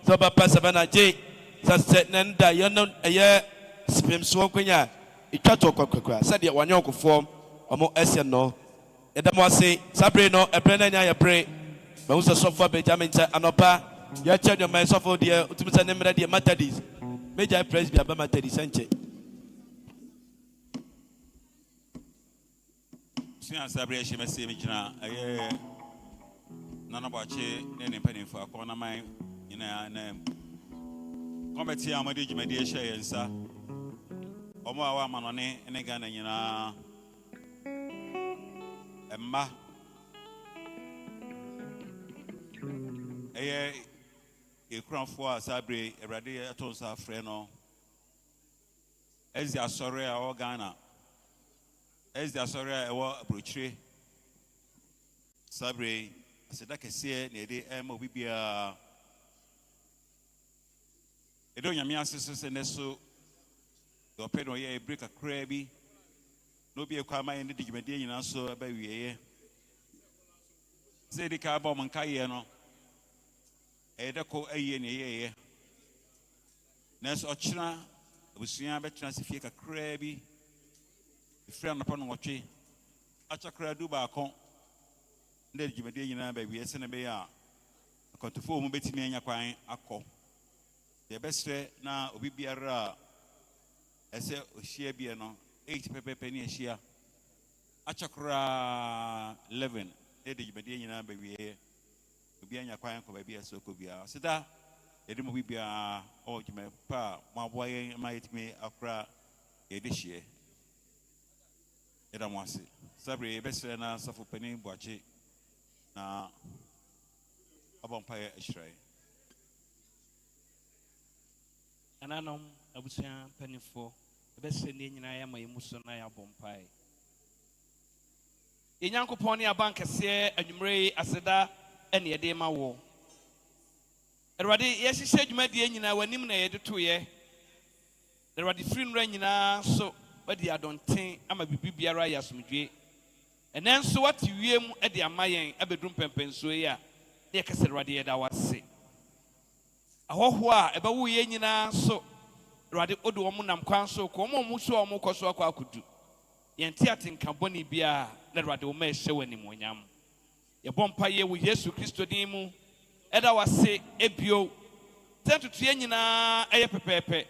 Soba Passavana J. Sunset Nanda, Yanon, a year, Spim Swokunya, Ikato Kokra, Sadia Wanyoko form, or more Esseno. Edamwase, Sabrino, a Brenna, a pray, Mousa Sofa Benjamin Anopa, Yachan, your man Sofo, dear, Utumsa Nemra, dear Matadis, Major Press be Abama Teddy Sanche. Sian Sabri, she must say, Mijana, a year. None about you, any penny for a corner mine in a name. Combat here, my dear Shay, and sir. Omo, Manone, and again, and you know, Emma. A crown for Sabri, a radiator, Tosa Freno. As the Asoria or Ghana, as the Asoria or Bruchere, Sabri. C'est là que c'est les MOBBA. Et donc, il y a mis un système de so. The pen or a break a crabby. No be a car, my indignity, and so a baby. Say the carbon and Cayeno. A deco a year. Ness Ochina, was seen a transfer a crabby. A friend upon watching. Achakra do back. Let you be in a baby, yes, and a bear. A contour betting me and acquiring a call. The best now will be a ra. I say, she be no 8 penny a share. Achakra 11. Let you be in a baby. Be an acquiring for baby, so could be a sita. It will be a old pa, my boy might me a cry a dish year. It I want it. Sabri, best now suffer penny, watch it. Na abompire ashray ananom abusia panifo ebese ne nyina ya ma yemuso na ya bompire enyankopon ne abankese anwumre aseda ene yede ma wo erwade yesise dwumade nyina wanim na yede toye erwade firinra nyina so wadi adonten ama bibibiara ya somdwe and then so what you at the Amayan, a bedroom pempensoya, dear Casseradi da was say. A hoa, a bawu yenina so Radi Odomunam Council, Como Muso Mokoso could do. Yantiatin Camboni Bia, let Radome show any monyam. A bompaye with Yesu Christo Demu, Eda was say, Ebio, 10 to 3 a pepe.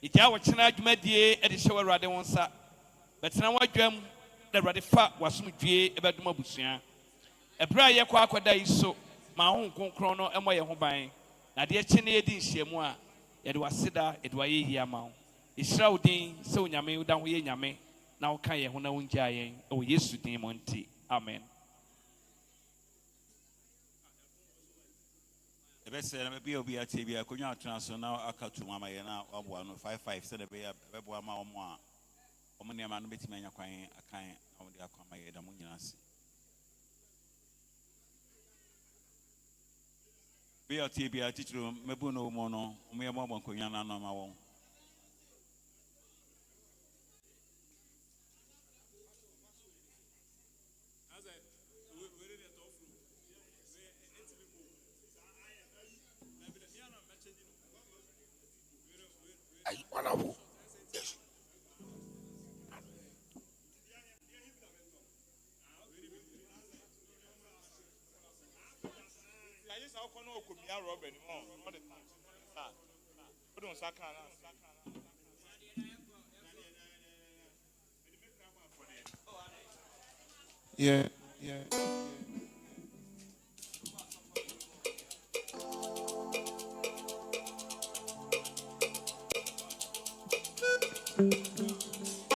It our charge medie at the shower Radonsa, but now I dream. The Radifa was some due about Mabusia. ɛbrɛ a yɛkɔ akɔda yi so ma ho nkronkron no ɛmɔ yɛn ho ban na deɛ kyɛ ne yɛdi nhyiamu a yɛde waseda yɛde wayɛ yie ama wo ɛhyira wo din sɛ onyame woda ho yɛ nyame na woka yɛn ho na wongyaa yɛn ɛwɔ yesu din mu nti amen. ɛbɛsɛ na bia obi atie bia akonnwa atena so na aka to mama yɛ na waboa no 55 sɛ na bɛboa ma ɔmo a ɔmo nneɛma no bɛtumi anya kwan akan na ɔmo de akɔ ama yɛ da mo nyinaa ase. bia tie bia titiri mɛbu no mu no ɔmo yɛ mɔbɔ nkonnwa no ano ma wɔn. Yeah.